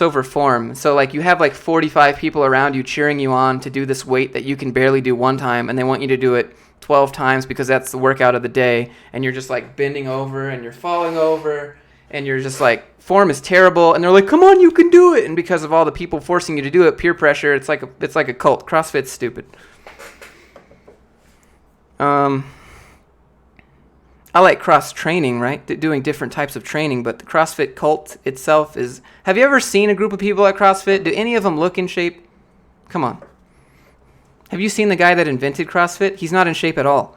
[SPEAKER 1] over form. So you have 45 people around you cheering you on to do this weight that you can barely do one time, and they want you to do it 12 times because that's the workout of the day, and you're just bending over and you're falling over and you're just form is terrible, and they're like, come on, you can do it. And because of all the people forcing you to do it, peer pressure, it's like a cult. CrossFit's stupid. I like cross training, right? Doing different types of training, but the CrossFit cult itself is... Have you ever seen a group of people at CrossFit? Do any of them look in shape? Come on. Have you seen the guy that invented CrossFit? He's not in shape at all.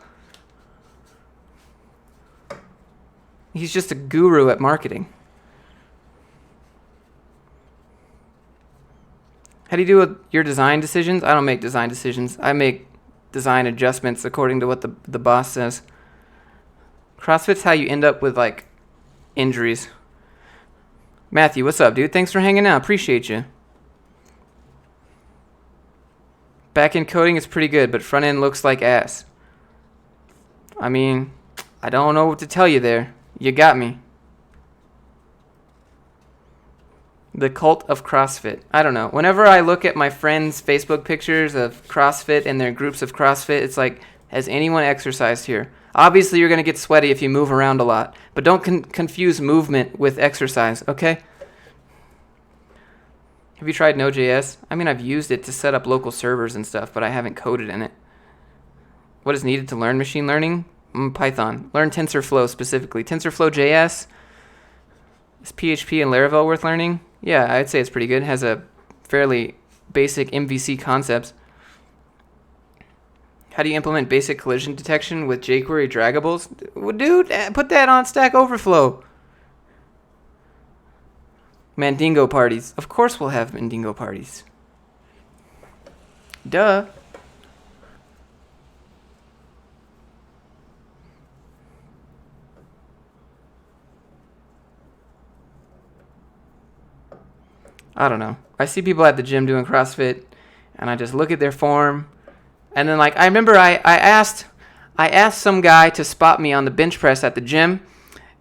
[SPEAKER 1] He's just a guru at marketing. How do you do with your design decisions? I don't make design decisions. I make design adjustments according to what the boss says. CrossFit's how you end up with, like, injuries. Matthew, what's up, dude? Thanks for hanging out. Appreciate you. Back-end coding is pretty good, but front-end looks like ass. I mean, I don't know what to tell you there. You got me. The cult of CrossFit. I don't know. Whenever I look at my friends' Facebook pictures of CrossFit and their groups of CrossFit, it's like, has anyone exercised here? Obviously, you're going to get sweaty if you move around a lot, but don't confuse movement with exercise, okay? Have you tried Node.js? I mean, I've used it to set up local servers and stuff, but I haven't coded in it. What is needed to learn machine learning? Python. Learn TensorFlow specifically. TensorFlow.js. Is PHP and Laravel worth learning? Yeah, I'd say it's pretty good. It has a fairly basic MVC concepts. How do you implement basic collision detection with jQuery draggables? Well, dude, put that on Stack Overflow. Mandingo parties. Of course we'll have Mandingo parties. Duh. I don't know. I see people at the gym doing CrossFit, and I just look at their form, and then, like, I remember I asked some guy to spot me on the bench press at the gym,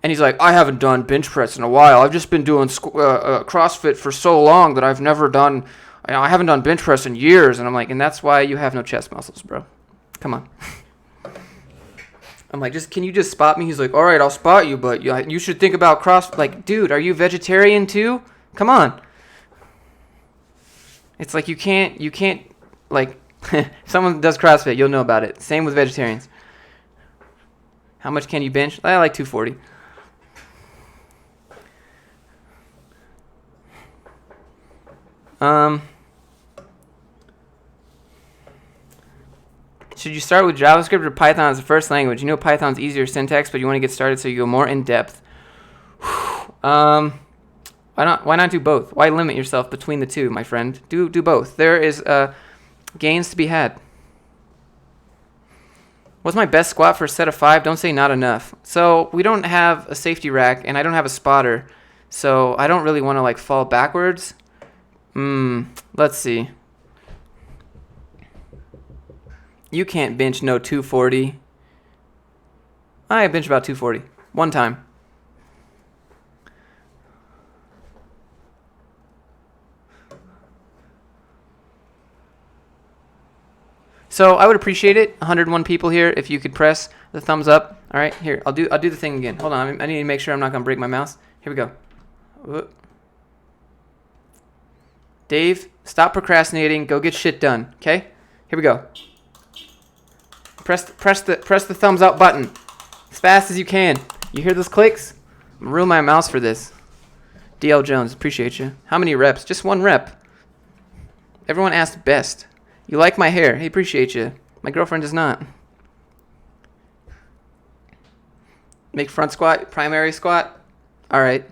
[SPEAKER 1] and he's like, I haven't done bench press in a while. I've just been doing CrossFit for so long that I've never done, I haven't done bench press in years. And I'm like, and that's why you have no chest muscles, bro. Come on. I'm like, can you just spot me? He's like, all right, I'll spot you, but you should think about CrossFit. Like, dude, are you vegetarian too? Come on. It's like you can't, like, if someone does CrossFit, you'll know about it. Same with vegetarians. How much can you bench? I like 240. Should you start with JavaScript or Python as the first language? You know Python's easier syntax, but you want to get started so you go more in depth. Why not do both? Why limit yourself between the two, my friend? Do both. There is gains to be had. What's my best squat for a set of 5? Don't say not enough. So we don't have a safety rack, and I don't have a spotter, so I don't really want to, like, fall backwards. Let's see. You can't bench no 240. I bench about 240. One time. So I would appreciate it, 101 people here, if you could press the thumbs up. All right, here, I'll do the thing again. Hold on, I need to make sure I'm not gonna break my mouse. Here we go. Whoop. Dave, stop procrastinating. Go get shit done. Okay? Here we go. Press the thumbs up button as fast as you can. You hear those clicks? I'm gonna ruin my mouse for this. DL Jones, appreciate you. How many reps? Just 1 rep. Everyone asked best. You like my hair? Hey, appreciate you. My girlfriend does not. Make front squat, primary squat. All right.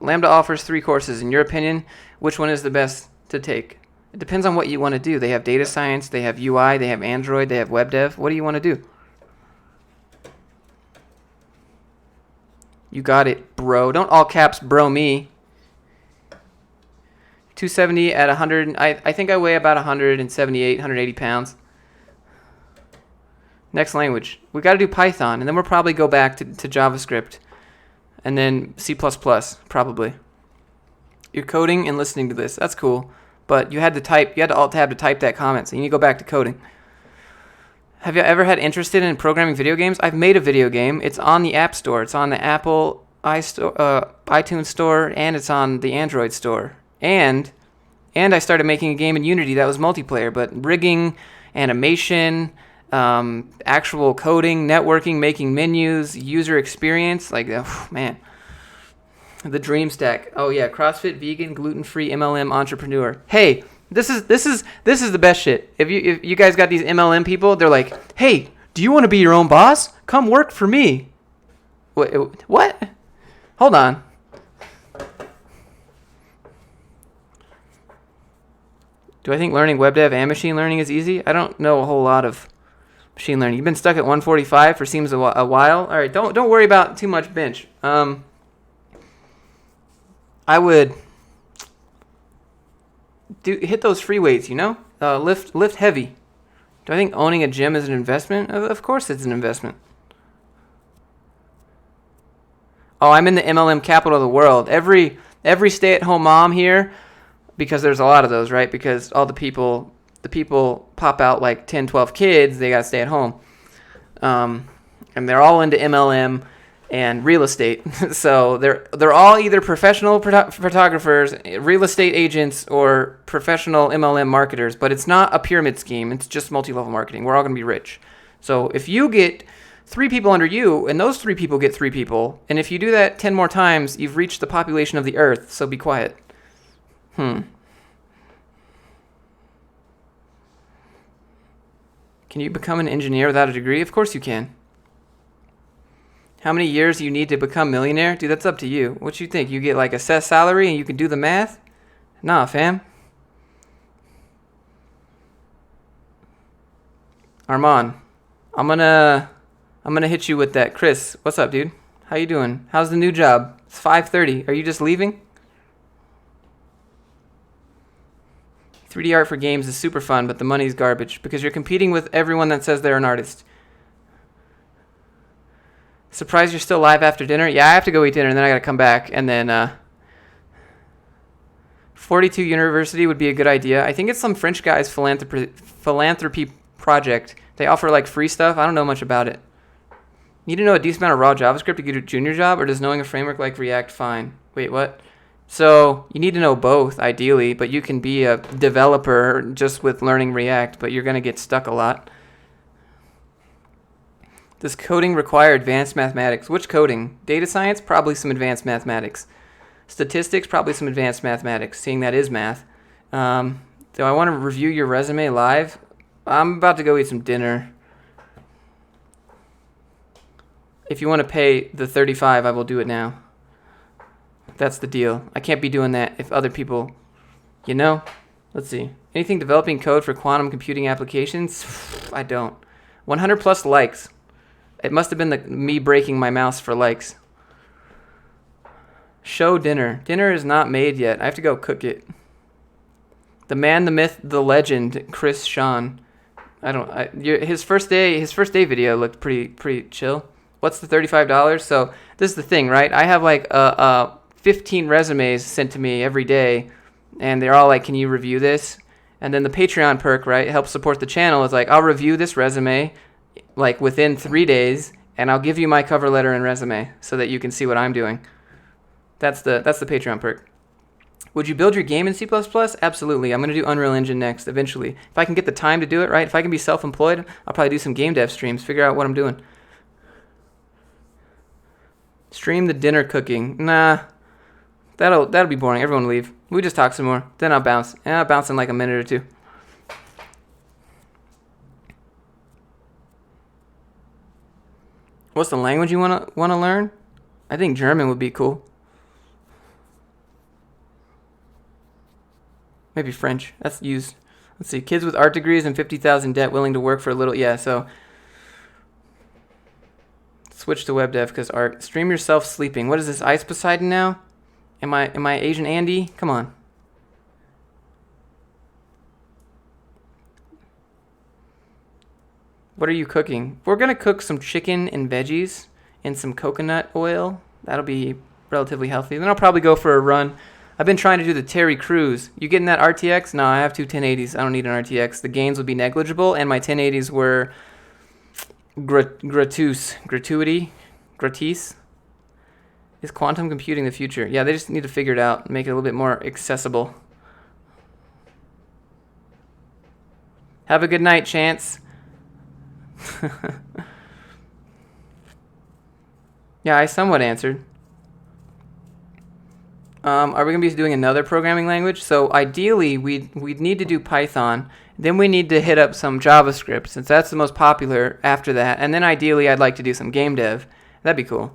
[SPEAKER 1] Lambda offers 3 courses. In your opinion, which one is the best to take? It depends on what you want to do. They have data science, they have UI, they have Android, they have web dev. What do you want to do? You got it, bro. Don't all caps bro me. 270 at 100. I think I weigh about 178, 180 pounds. Next language. We got to do Python, and then we'll probably go back to JavaScript. And then C++, probably. You're coding and listening to this. That's cool. But you had to Alt-Tab to type that comment, so you need to go back to coding. Have you ever had interested in programming video games? I've made a video game. It's on the App Store. It's on the Apple iTunes Store, and it's on the Android Store. And I started making a game in Unity that was multiplayer, but rigging, animation, actual coding, networking, making menus, user experience, like, oh, man. The dream stack. Oh yeah, CrossFit, vegan, gluten-free, MLM entrepreneur. Hey, this is the best shit. If you guys got these MLM people, they're like, hey, do you want to be your own boss? Come work for me. What? Hold on. Do I think learning web dev and machine learning is easy? I don't know a whole lot of machine learning. You've been stuck at 145 for seems a while. All right, don't worry about too much bench. I would hit those free weights, you know? Lift heavy. Do I think owning a gym is an investment? Of course it's an investment. Oh, I'm in the MLM capital of the world. Every stay-at-home mom here, because there's a lot of those, right? Because all the people pop out like 10, 12 kids, they got to stay at home. And they're all into MLM and real estate. So they're all either professional photographers, real estate agents, or professional MLM marketers, but it's not a pyramid scheme. It's just multi-level marketing. We're all going to be rich. So if you get 3 people under you, and those 3 people get 3 people, and if you do that 10 more times, you've reached the population of the earth, so be quiet. Can you become an engineer without a degree? Of course you can. How many years do you need to become millionaire? Dude, that's up to you. What you think? You get like a set salary and you can do the math? Nah, fam. Armand, I'm gonna hit you with that. Chris, what's up, dude? How you doing? How's the new job? It's 5:30. Are you just leaving? 3D art for games is super fun, but the money's garbage because you're competing with everyone that says they're an artist. Surprised you're still live after dinner? Yeah, I have to go eat dinner, and then I gotta come back. And then 42 University would be a good idea. I think it's some French guy's philanthropy project. They offer like free stuff. I don't know much about it. Need to know a decent amount of raw JavaScript to get a junior job, or does knowing a framework like React fine? Wait, what? So you need to know both, ideally, but you can be a developer just with learning React, but you're gonna get stuck a lot. Does coding require advanced mathematics? Which coding? Data science? Probably some advanced mathematics. Statistics? Probably some advanced mathematics, seeing that is math. Do I want to review your resume live? I'm about to go eat some dinner. If you want to pay the $35, I will do it now. That's the deal. I can't be doing that if other people, you know? Let's see. Anything developing code for quantum computing applications? I don't. 100 plus likes. It must have been me breaking my mouse for likes. Show dinner. Dinner is not made yet. I have to go cook it. The man, the myth, the legend, Chris Sean. His first day video looked pretty chill. What's the $35? So this is the thing, right? I have like 15 resumes sent to me every day, and they're all like, "Can you review this?" And then the Patreon perk, right, helps support the channel. Is like, I'll review this resume like within 3 days, and I'll give you my cover letter and resume so that you can see what I'm doing. That's the Patreon perk. Would you build your game in C++? Absolutely. I'm going to do Unreal Engine next, eventually. If I can get the time to do it, right? If I can be self-employed, I'll probably do some game dev streams, figure out what I'm doing. Stream the dinner cooking. Nah. That'll be boring. Everyone will leave. We just talk some more. Then I'll bounce. And I'll bounce in like a minute or two. What's the language you wanna learn? I think German would be cool. Maybe French. That's used. Let's see. Kids with art degrees and 50,000 debt willing to work for a little. Yeah, so switch to web dev because art. Stream yourself sleeping. What is this? Ice Poseidon now? Am I Asian Andy? Come on. What are you cooking? We're going to cook some chicken and veggies and some coconut oil. That'll be relatively healthy. Then I'll probably go for a run. I've been trying to do the Terry Crews. You getting that RTX? No, I have 2 1080s. I don't need an RTX. The gains would be negligible, and my 1080s were gratis. Is quantum computing the future? Yeah, they just need to figure it out and make it a little bit more accessible. Have a good night, Chance. Yeah, I somewhat answered. Are we going to be doing another programming language? So ideally, we'd need to do Python. Then we need to hit up some JavaScript, since that's the most popular after that. And then ideally, I'd like to do some game dev. That'd be cool.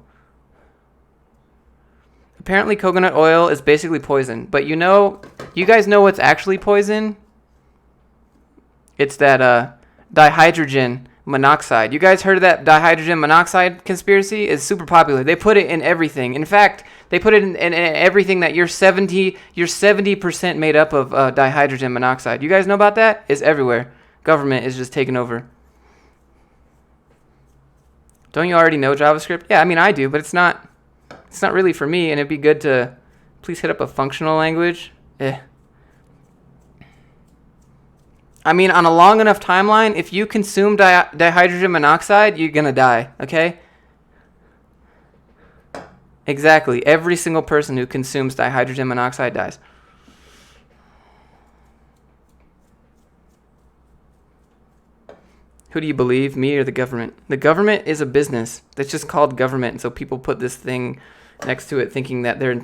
[SPEAKER 1] Apparently, coconut oil is basically poison. But you guys know what's actually poison? It's that dihydrogen monoxide. You guys heard of that dihydrogen monoxide conspiracy? It's super popular. They put it in everything. In fact, they put it in everything that you're 70% made up of dihydrogen monoxide. You guys know about that? It's everywhere. Government is just taking over. Don't you already know JavaScript? Yeah, I mean I do, but it's not really for me, and it'd be good to please hit up a functional language. I mean, on a long enough timeline, if you consume dihydrogen monoxide, you're going to die, okay? Exactly. Every single person who consumes dihydrogen monoxide dies. Who do you believe, me or the government? The government is a business. That's just called government, so people put this thing next to it thinking that they're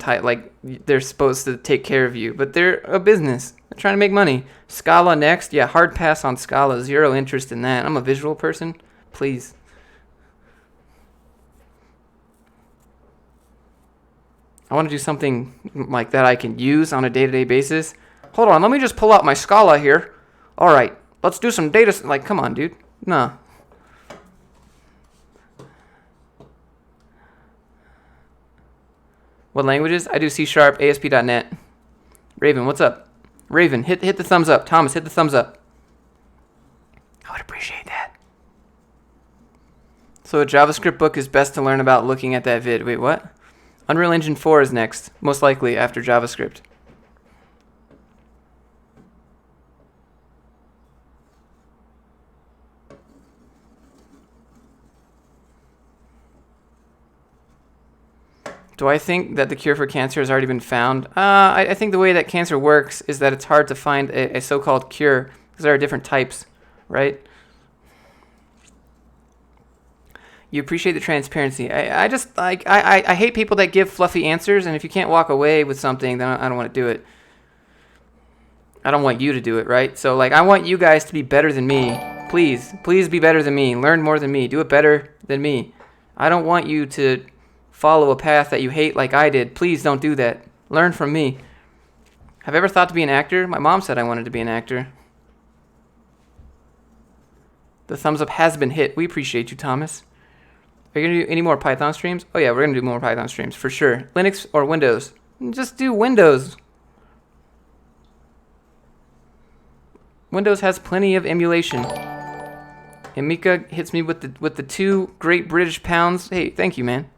[SPEAKER 1] they're supposed to take care of you, but they're a business. They're trying to make money. Scala next. Yeah, hard pass on Scala. Zero interest in that. I'm a visual person. Please. I want to do something like that I can use on a day-to-day basis. Hold on, let me just pull out my Scala here. All right, let's do some data. Like, come on, dude. No. What languages? I do C#, ASP.NET. Raven, what's up? Raven, hit the thumbs up. Thomas, hit the thumbs up. I would appreciate that. So a JavaScript book is best to learn about looking at that vid. Wait, what? Unreal Engine 4 is next, most likely after JavaScript. Do I think that the cure for cancer has already been found? I think the way that cancer works is that it's hard to find a so-called cure because there are different types, right? You appreciate the transparency. I just like I hate people that give fluffy answers, and if you can't walk away with something, then I don't want to do it. I don't want you to do it, right? So like I want you guys to be better than me. Please be better than me. Learn more than me. Do it better than me. I don't want you to follow a path that you hate like I did. Please don't do that. Learn from me. Have I ever thought to be an actor? My mom said I wanted to be an actor. The thumbs up has been hit. We appreciate you, Thomas. Are you going to do any more Python streams? Oh yeah, we're going to do more Python streams for sure. Linux or Windows? Just do Windows. Windows has plenty of emulation. And Mika hits me with the 2 Great British pounds. Hey, thank you, man.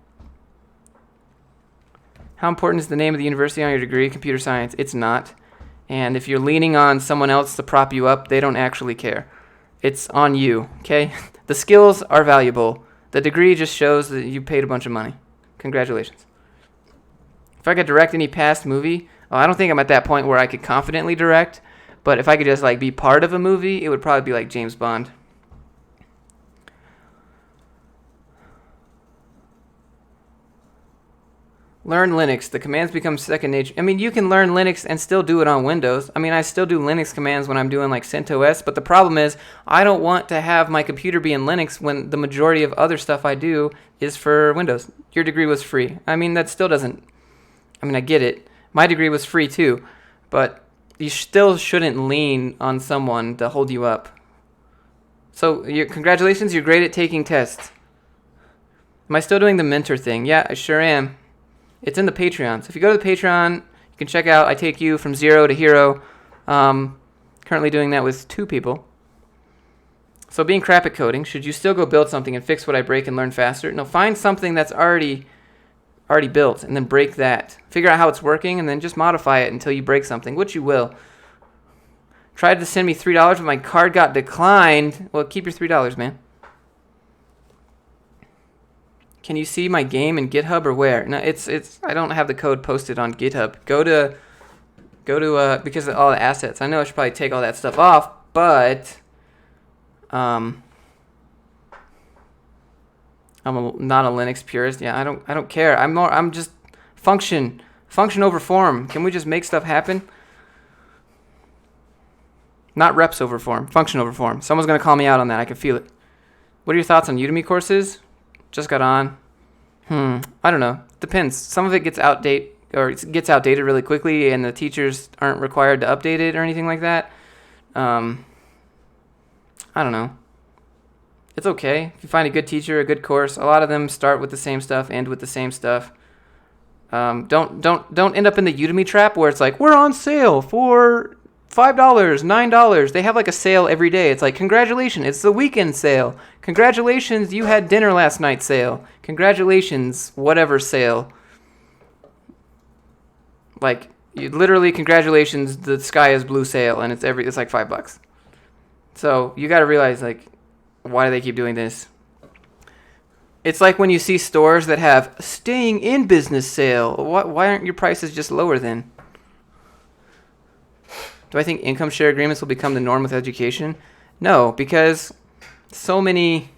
[SPEAKER 1] How important is the name of the university on your degree? Computer science. It's not. And if you're leaning on someone else to prop you up, they don't actually care. It's on you, okay? The skills are valuable. The degree just shows that you paid a bunch of money. Congratulations. If I could direct any past movie, well, I don't think I'm at that point where I could confidently direct, but if I could just like be part of a movie, it would probably be like James Bond. Learn Linux. The commands become second nature. I mean, you can learn Linux and still do it on Windows. I mean, I still do Linux commands when I'm doing like CentOS, but the problem is I don't want to have my computer be in Linux when the majority of other stuff I do is for Windows. Your degree was free. I mean, that still doesn't... I mean, I get it. My degree was free too, but you still shouldn't lean on someone to hold you up. So, congratulations, you're great at taking tests. Am I still doing the mentor thing? Yeah, I sure am. It's in the Patreon. So if you go to the Patreon, you can check out I Take You from Zero to Hero. Currently doing that with 2 people. So being crap at coding, should you still go build something and fix what I break and learn faster? No, find something that's already built and then break that. Figure out how it's working and then just modify it until you break something, which you will. Tried to send me $3, but my card got declined. Well, keep your $3, man. Can you see my game in GitHub or where? No, it's I don't have the code posted on GitHub. Go to because of all the assets. I know I should probably take all that stuff off, but I'm not a Linux purist. Yeah, I don't care. I'm just function over form. Can we just make stuff happen? Not reps over form, function over form. Someone's gonna call me out on that. I can feel it. What are your thoughts on Udemy courses? Just got on. I don't know. Depends. Some of it gets outdated really quickly, and the teachers aren't required to update it or anything like that. I don't know. It's okay. If you find a good teacher, a good course, a lot of them start with the same stuff, end with the same stuff. Don't end up in the Udemy trap where it's like, we're on sale for $5, $9. They have like a sale every day. It's like, congratulations, it's the weekend sale. Congratulations, you had dinner last night sale. Congratulations, whatever sale. Like, you literally, congratulations, the sky is blue sale, and it's like $5. So you got to realize, like, why do they keep doing this? It's like when you see stores that have staying in business sale. Why aren't your prices just lower then? Do I think income share agreements will become the norm with education? No, because so many,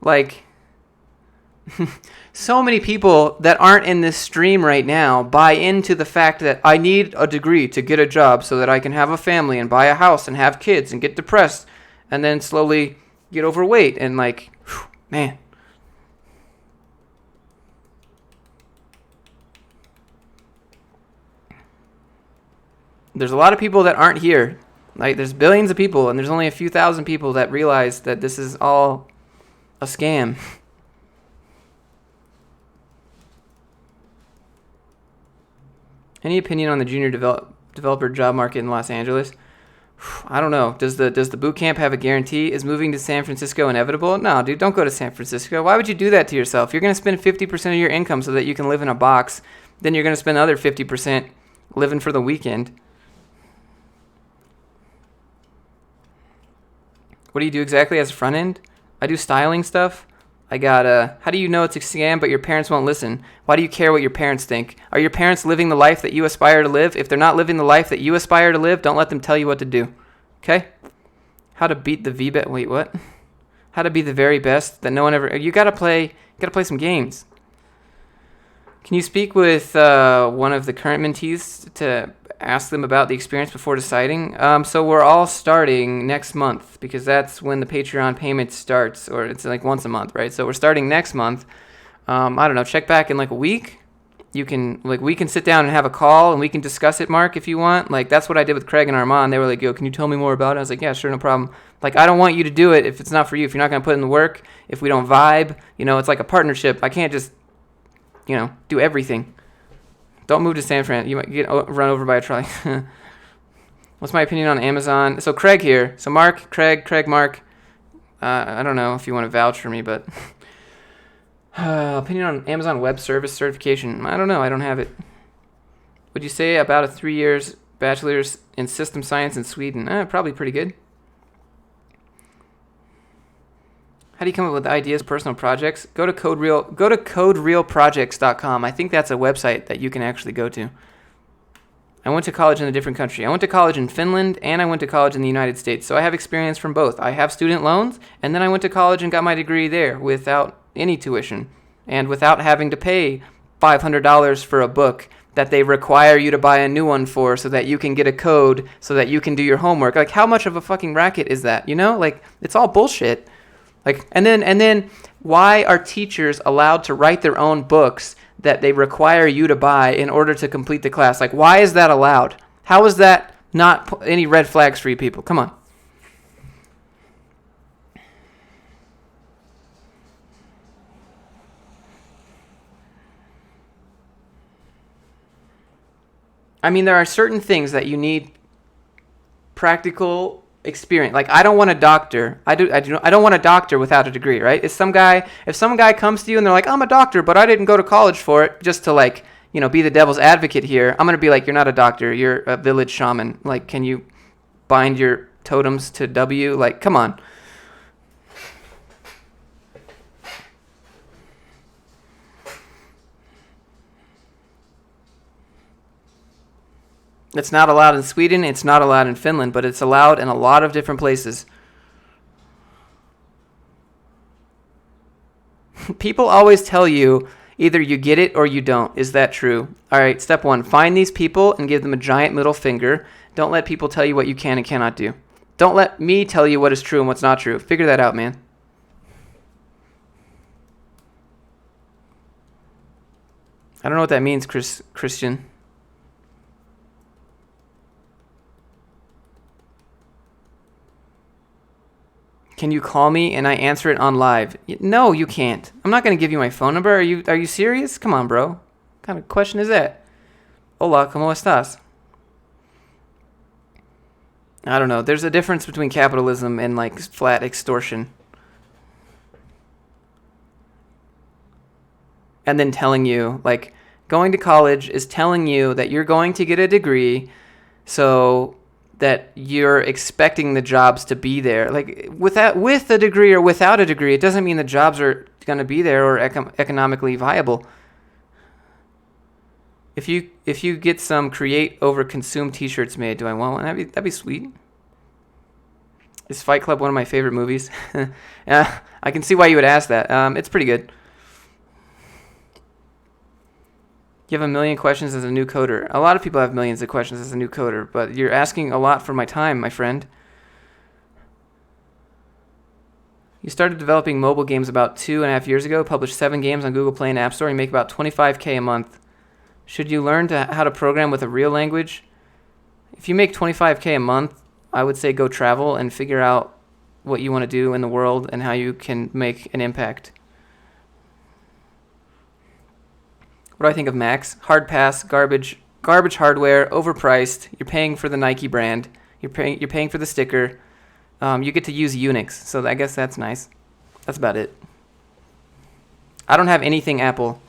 [SPEAKER 1] like, so many people that aren't in this stream right now buy into the fact that I need a degree to get a job so that I can have a family and buy a house and have kids and get depressed and then slowly get overweight and like, whew, man. There's a lot of people that aren't here. Like, there's billions of people, and there's only a few thousand people that realize that this is all a scam. Any opinion on the junior developer job market in Los Angeles? I don't know. Does the boot camp have a guarantee? Is moving to San Francisco inevitable? No, dude, don't go to San Francisco. Why would you do that to yourself? You're going to spend 50% of your income so that you can live in a box. Then you're going to spend another 50% living for the weekend. What do you do exactly as a front end? I do styling stuff. I got how do you know it's a scam but your parents won't listen? Why do you care what your parents think? Are your parents living the life that you aspire to live? If they're not living the life that you aspire to live, don't let them tell you what to do. Okay? How to beat the VBET. Wait, what? How to be the very best that no one ever. You gotta play some games. Can you speak with one of the current mentees to ask them about the experience before deciding? So we're all starting next month because that's when the Patreon payment starts, or it's like once a month, right? So we're starting next month. I don't know. Check back in like a week. We can sit down and have a call and we can discuss it, Mark, if you want. Like, that's what I did with Craig and Armand. They were like, yo, can you tell me more about it? I was like, yeah, sure, no problem. Like, I don't want you to do it if it's not for you. If you're not going to put in the work, if we don't vibe, it's like a partnership. I can't just, do everything. Don't move to San Fran. You might get run over by a trolley. What's my opinion on Amazon? So Craig here. So Mark, Craig, Mark. I don't know if you want to vouch for me, but opinion on Amazon Web Service certification. I don't know. I don't have it. Would you say about a 3 years bachelor's in system science in Sweden? Probably pretty good. How do you come up with ideas for personal projects? Go to coderealprojects.com. I think that's a website that you can actually go to. I went to college in a different country. I went to college in Finland, and I went to college in the United States. So I have experience from both. I have student loans, and then I went to college and got my degree there without any tuition and without having to pay $500 for a book that they require you to buy a new one for so that you can get a code so that you can do your homework. Like, how much of a fucking racket is that? Like, it's all bullshit. Like, and then why are teachers allowed to write their own books that they require you to buy in order to complete the class? Like, why is that allowed? How is that not any red flags for you people? Come on. I mean, there are certain things that you need practical experience. Like, I don't want a doctor. I don't want a doctor without a degree, right? If some guy comes to you and they're like, I'm a doctor, but I didn't go to college for it, just to like, be the devil's advocate here, I'm going to be like, you're not a doctor. You're a village shaman. Like, can you bind your totems to W? Like, come on. It's not allowed in Sweden, it's not allowed in Finland, but it's allowed in a lot of different places. People always tell you either you get it or you don't. Is that true? All right, step 1, find these people and give them a giant middle finger. Don't let people tell you what you can and cannot do. Don't let me tell you what is true and what's not true. Figure that out, man. I don't know what that means, Christian. Can you call me and I answer it on live? No, you can't. I'm not going to give you my phone number. Are you serious? Come on, bro. What kind of question is that? Hola, ¿cómo estás? I don't know. There's a difference between capitalism and like flat extortion. And then telling you, like, going to college is telling you that you're going to get a degree so that you're expecting the jobs to be there. Like, with a degree or without a degree, it doesn't mean the jobs are going to be there or economically viable. If you get some create over consume t-shirts made, do I want one? That'd be sweet. Is Fight Club one of my favorite movies? Yeah, I can see why you would ask that. It's pretty good. You have a million questions as a new coder. A lot of people have millions of questions as a new coder, but you're asking a lot for my time, my friend. You started developing mobile games about 2.5 years ago, published 7 games on Google Play and App Store, and you make about $25K a month. Should you learn how to program with a real language? If you make $25K a month, I would say go travel and figure out what you want to do in the world and how you can make an impact. What do I think of Macs? Hard pass, garbage hardware, overpriced. You're paying for the Nike brand. You're paying for the sticker. You get to use Unix, so I guess that's nice. That's about it. I don't have anything Apple.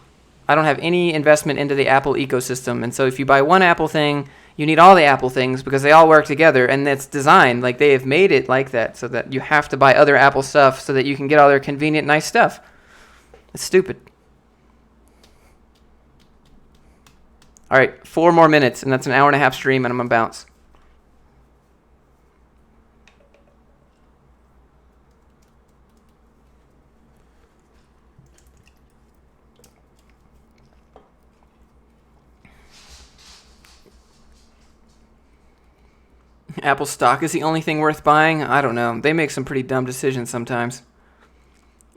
[SPEAKER 1] I don't have any investment into the Apple ecosystem, and so if you buy one Apple thing, you need all the Apple things because they all work together, and it's designed like they have made it like that, so that you have to buy other Apple stuff so that you can get all their convenient, nice stuff. It's stupid. All right, 4 more minutes, and that's an 1.5-hour stream, and I'm gonna bounce. Apple stock is the only thing worth buying? I don't know. They make some pretty dumb decisions sometimes.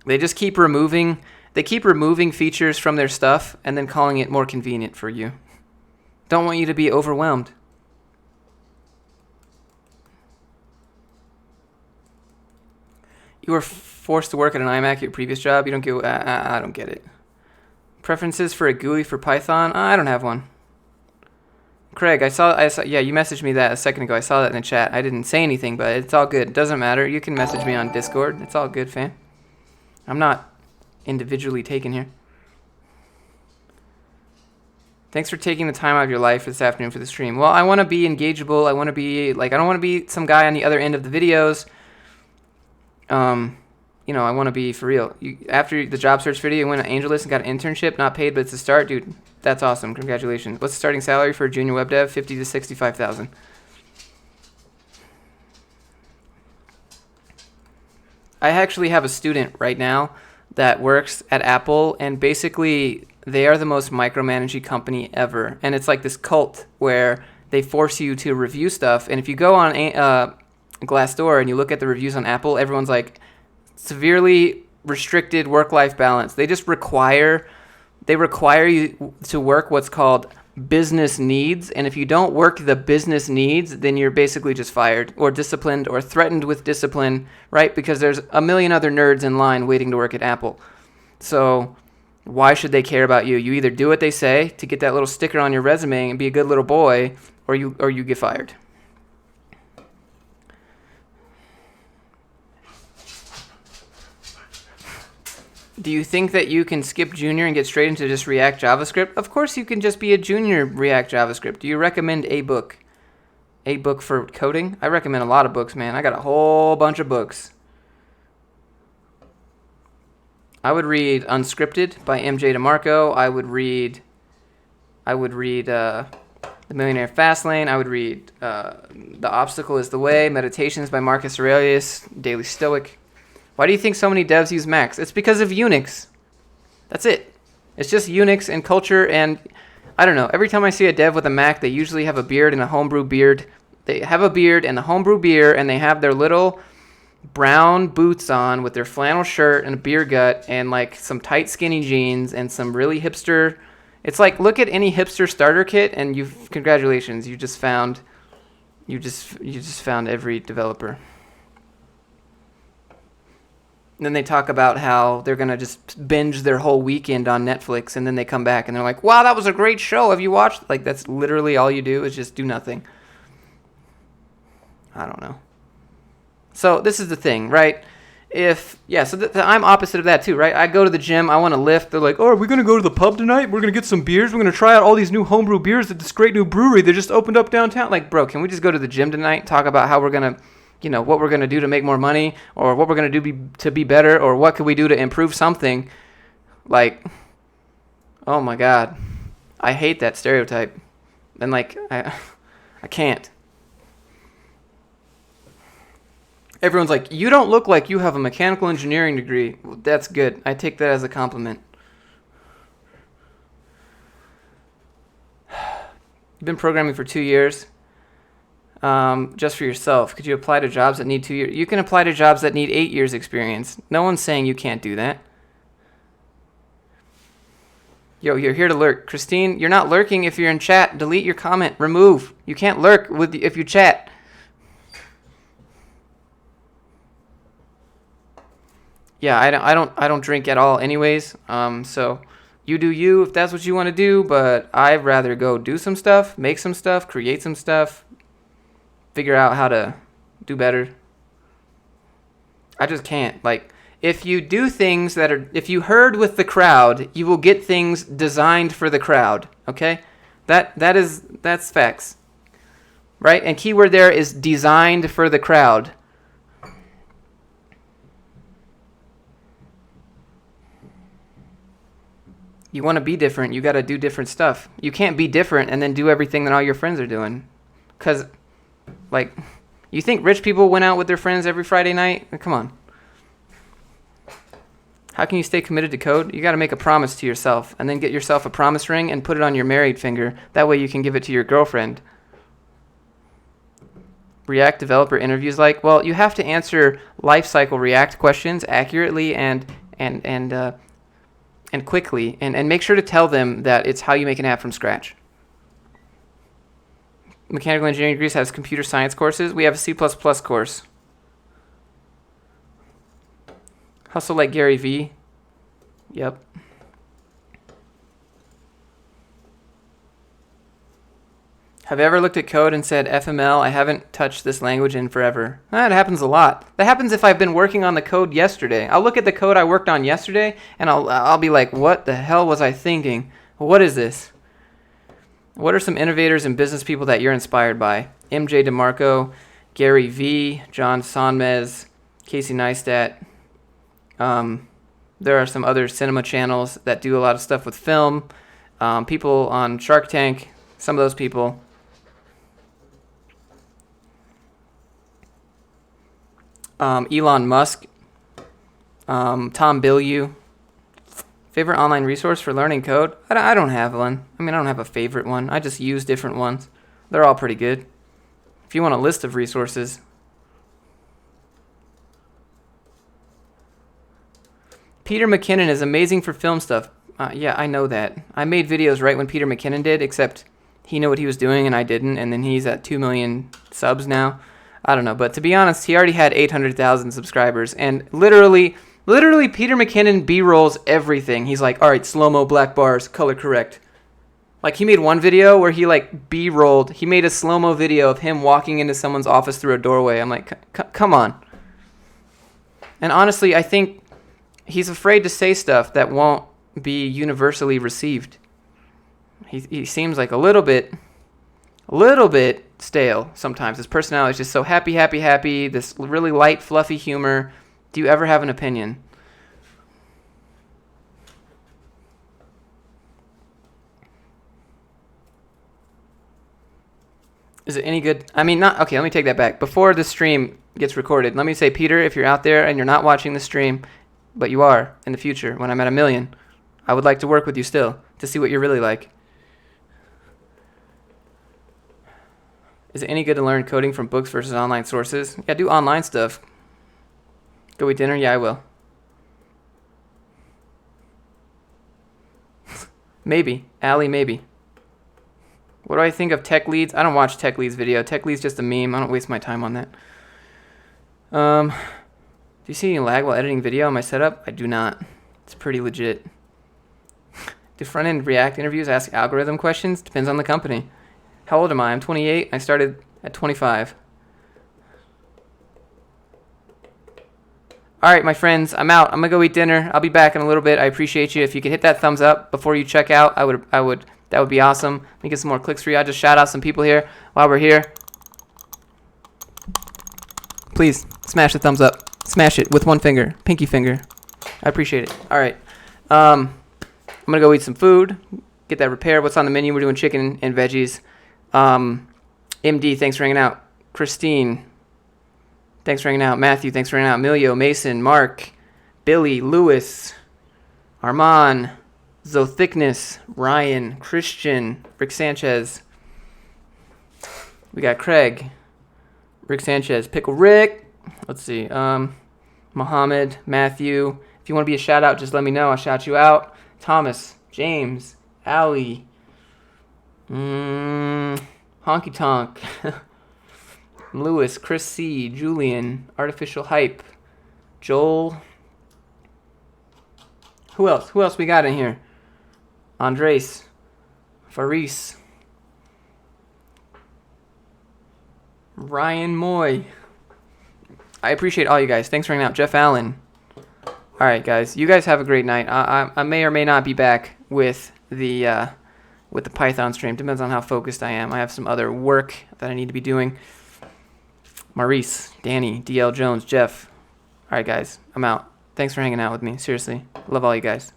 [SPEAKER 1] They just keep removing features from their stuff and then calling it more convenient for you. Don't want you to be overwhelmed. You were forced to work at an iMac at your previous job. You don't get. I don't get it. Preferences for a GUI for Python? I don't have one. Craig, I saw. Yeah, you messaged me that a second ago. I saw that in the chat. I didn't say anything, but it's all good. It doesn't matter. You can message me on Discord. It's all good, fam. I'm not individually taken here. Thanks for taking the time out of your life this afternoon for the stream. Well, I want to be engageable. I want to be I don't want to be some guy on the other end of the videos. I want to be for real. After the job search video, you went to AngelList and got an internship, not paid, but it's a start, dude. That's awesome. Congratulations. What's the starting salary for a junior web dev? $50,000 to $65,000. I actually have a student right now that works at Apple, and basically they are the most micromanaging company ever. And it's like this cult where they force you to review stuff. And if you go on Glassdoor and you look at the reviews on Apple, everyone's like severely restricted work-life balance. They just require you to work what's called business needs, and if you don't work the business needs, then you're basically just fired or disciplined or threatened with discipline, right? Because there's a million other nerds in line waiting to work at Apple. So why should they care about you? You either do what they say to get that little sticker on your resume and be a good little boy, or you get fired. Do you think that you can skip junior and get straight into just React JavaScript? Of course you can just be a junior React JavaScript. Do you recommend a book? A book for coding? I recommend a lot of books, man. I got a whole bunch of books. I would read Unscripted by MJ DeMarco. I would read The Millionaire Fastlane. I would read The Obstacle is the Way, Meditations by Marcus Aurelius, Daily Stoic. Why do you think so many devs use Macs? It's because of Unix. That's it. It's just Unix and culture, and I don't know. Every time I see a dev with a Mac, they usually have a beard and a homebrew beard. They have a beard and a homebrew beer, and they have their little brown boots on with their flannel shirt and a beer gut and like some tight skinny jeans and some really hipster. It's like, look at any hipster starter kit, and congratulations, you just found every developer. then they talk about how they're going to just binge their whole weekend on Netflix, and then they come back and they're like, wow, that was a great show. Have you watched? Like, that's literally all you do is just do nothing. I don't know. So this is the thing, right? I'm opposite of that too, right? I go to the gym, I want to lift. They're like, oh, are we going to go to the pub tonight? We're going to get some beers. We're going to try out all these new homebrew beers at this great new brewery that just opened up downtown. Like, bro, can we just go to the gym tonight, talk about how we're going to, what we're going to do to make more money, or what we're going to do to be better, or what could we do to improve something? Like, oh my God. I hate that stereotype. And like, I can't. Everyone's like, you don't look like you have a mechanical engineering degree. Well, that's good. I take that as a compliment. You've been programming for 2 years. Just for yourself. Could you apply to jobs that need 2 years? You can apply to jobs that need 8 years experience. No one's saying you can't do that. Yo, you're here to lurk. Christine, you're not lurking if you're in chat. Delete your comment. Remove. You can't lurk if you chat. Yeah, I don't drink at all anyways. So you do you if that's what you want to do, but I'd rather go do some stuff, make some stuff, create some stuff, figure out how to do better. I just can't. Like, if you do things if you herd with the crowd, you will get things designed for the crowd, okay? That's facts. Right? And keyword there is designed for the crowd. You want to be different, you got to do different stuff. You can't be different and then do everything that all your friends are doing. Because, like, you think rich people went out with their friends every Friday night? Come on. How can you stay committed to code? You got to make a promise to yourself and then get yourself a promise ring and put it on your married finger. That way you can give it to your girlfriend. React developer interviews like, well, you have to answer lifecycle React questions accurately and quickly, and make sure to tell them that it's how you make an app from scratch. Mechanical engineering degrees has computer science courses. We have a C++ course. Hustle like Gary V. Yep. Have you ever looked at code and said, FML, I haven't touched this language in forever? That happens a lot. That happens if I've been working on the code yesterday. I'll look at the code I worked on yesterday, and I'll be like, what the hell was I thinking? What is this? What are some innovators and business people that you're inspired by? MJ DeMarco, Gary V, John Sonmez, Casey Neistat. There are some other cinema channels that do a lot of stuff with film. People on Shark Tank, some of those people. Elon Musk, Tom Bilyeu. Favorite online resource for learning code? I don't have one. I mean, I don't have a favorite one. I just use different ones. They're all pretty good. If you want a list of resources. Peter McKinnon is amazing for film stuff. Yeah, I know that. I made videos right when Peter McKinnon did, except he knew what he was doing and I didn't, and then he's at 2 million subs now. I don't know, but to be honest, he already had 800,000 subscribers, and literally Peter McKinnon B-rolls everything. He's like, all right, slow-mo black bars, color correct. Like, he made one video where he, like, B-rolled. He made a slow-mo video of him walking into someone's office through a doorway. I'm like, come on. And honestly, I think he's afraid to say stuff that won't be universally received. He seems like a little bit stale sometimes. His personality is just so happy, this really light, fluffy humor. Do you ever have an opinion? Is it any good? I mean, not okay, let me take that back. Before the stream gets recorded, let me say, Peter, if you're out there and you're not watching the stream, but you are in the future when I'm at 1 million, I would like to work with you still to see what you're really like. Is it any good to learn coding from books versus online sources? Yeah, do online stuff. Go eat dinner? Yeah, I will. Maybe. Allie, maybe. What do I think of Tech Leads? I don't watch Tech Leads video. Tech Leads just a meme. I don't waste my time on that. Do you see any lag while editing video on my setup? I do not. It's pretty legit. Do front-end React interviews ask algorithm questions? Depends on the company. How old am I? I'm 28. I started at 25. All right, my friends, I'm out. I'm gonna go eat dinner. I'll be back in a little bit. I appreciate you. If you could hit that thumbs up before you check out, that would be awesome. Let me get some more clicks for you. I'll just shout out some people here while we're here. Please smash the thumbs up. Smash it with one finger, pinky finger. I appreciate it. All right, I'm gonna go eat some food, get that repaired. What's on the menu? We're doing chicken and veggies. MD, thanks for hanging out. Christine, thanks for hanging out. Matthew, thanks for hanging out. Emilio, Mason, Mark, Billy, Lewis, Armand, Zothickness, Ryan, Christian, Rick Sanchez. We got Craig, Rick Sanchez, Pickle Rick. Let's see. Mohammed, Matthew. If you want to be a shout out, just let me know. I'll shout you out. Thomas, James, Allie, Honky Tonk, Lewis, Chris C, Julian, Artificial Hype, Joel. Who else? Who else we got in here? Andres, Faris, Ryan Moy. I appreciate all you guys. Thanks for hanging out. Jeff Allen. All right, guys. You guys have a great night. I may or may not be back with the Python stream. Depends on how focused I am. I have some other work that I need to be doing. Maurice, Danny, DL Jones, Jeff. All right, guys. I'm out. Thanks for hanging out with me. Seriously. Love all you guys.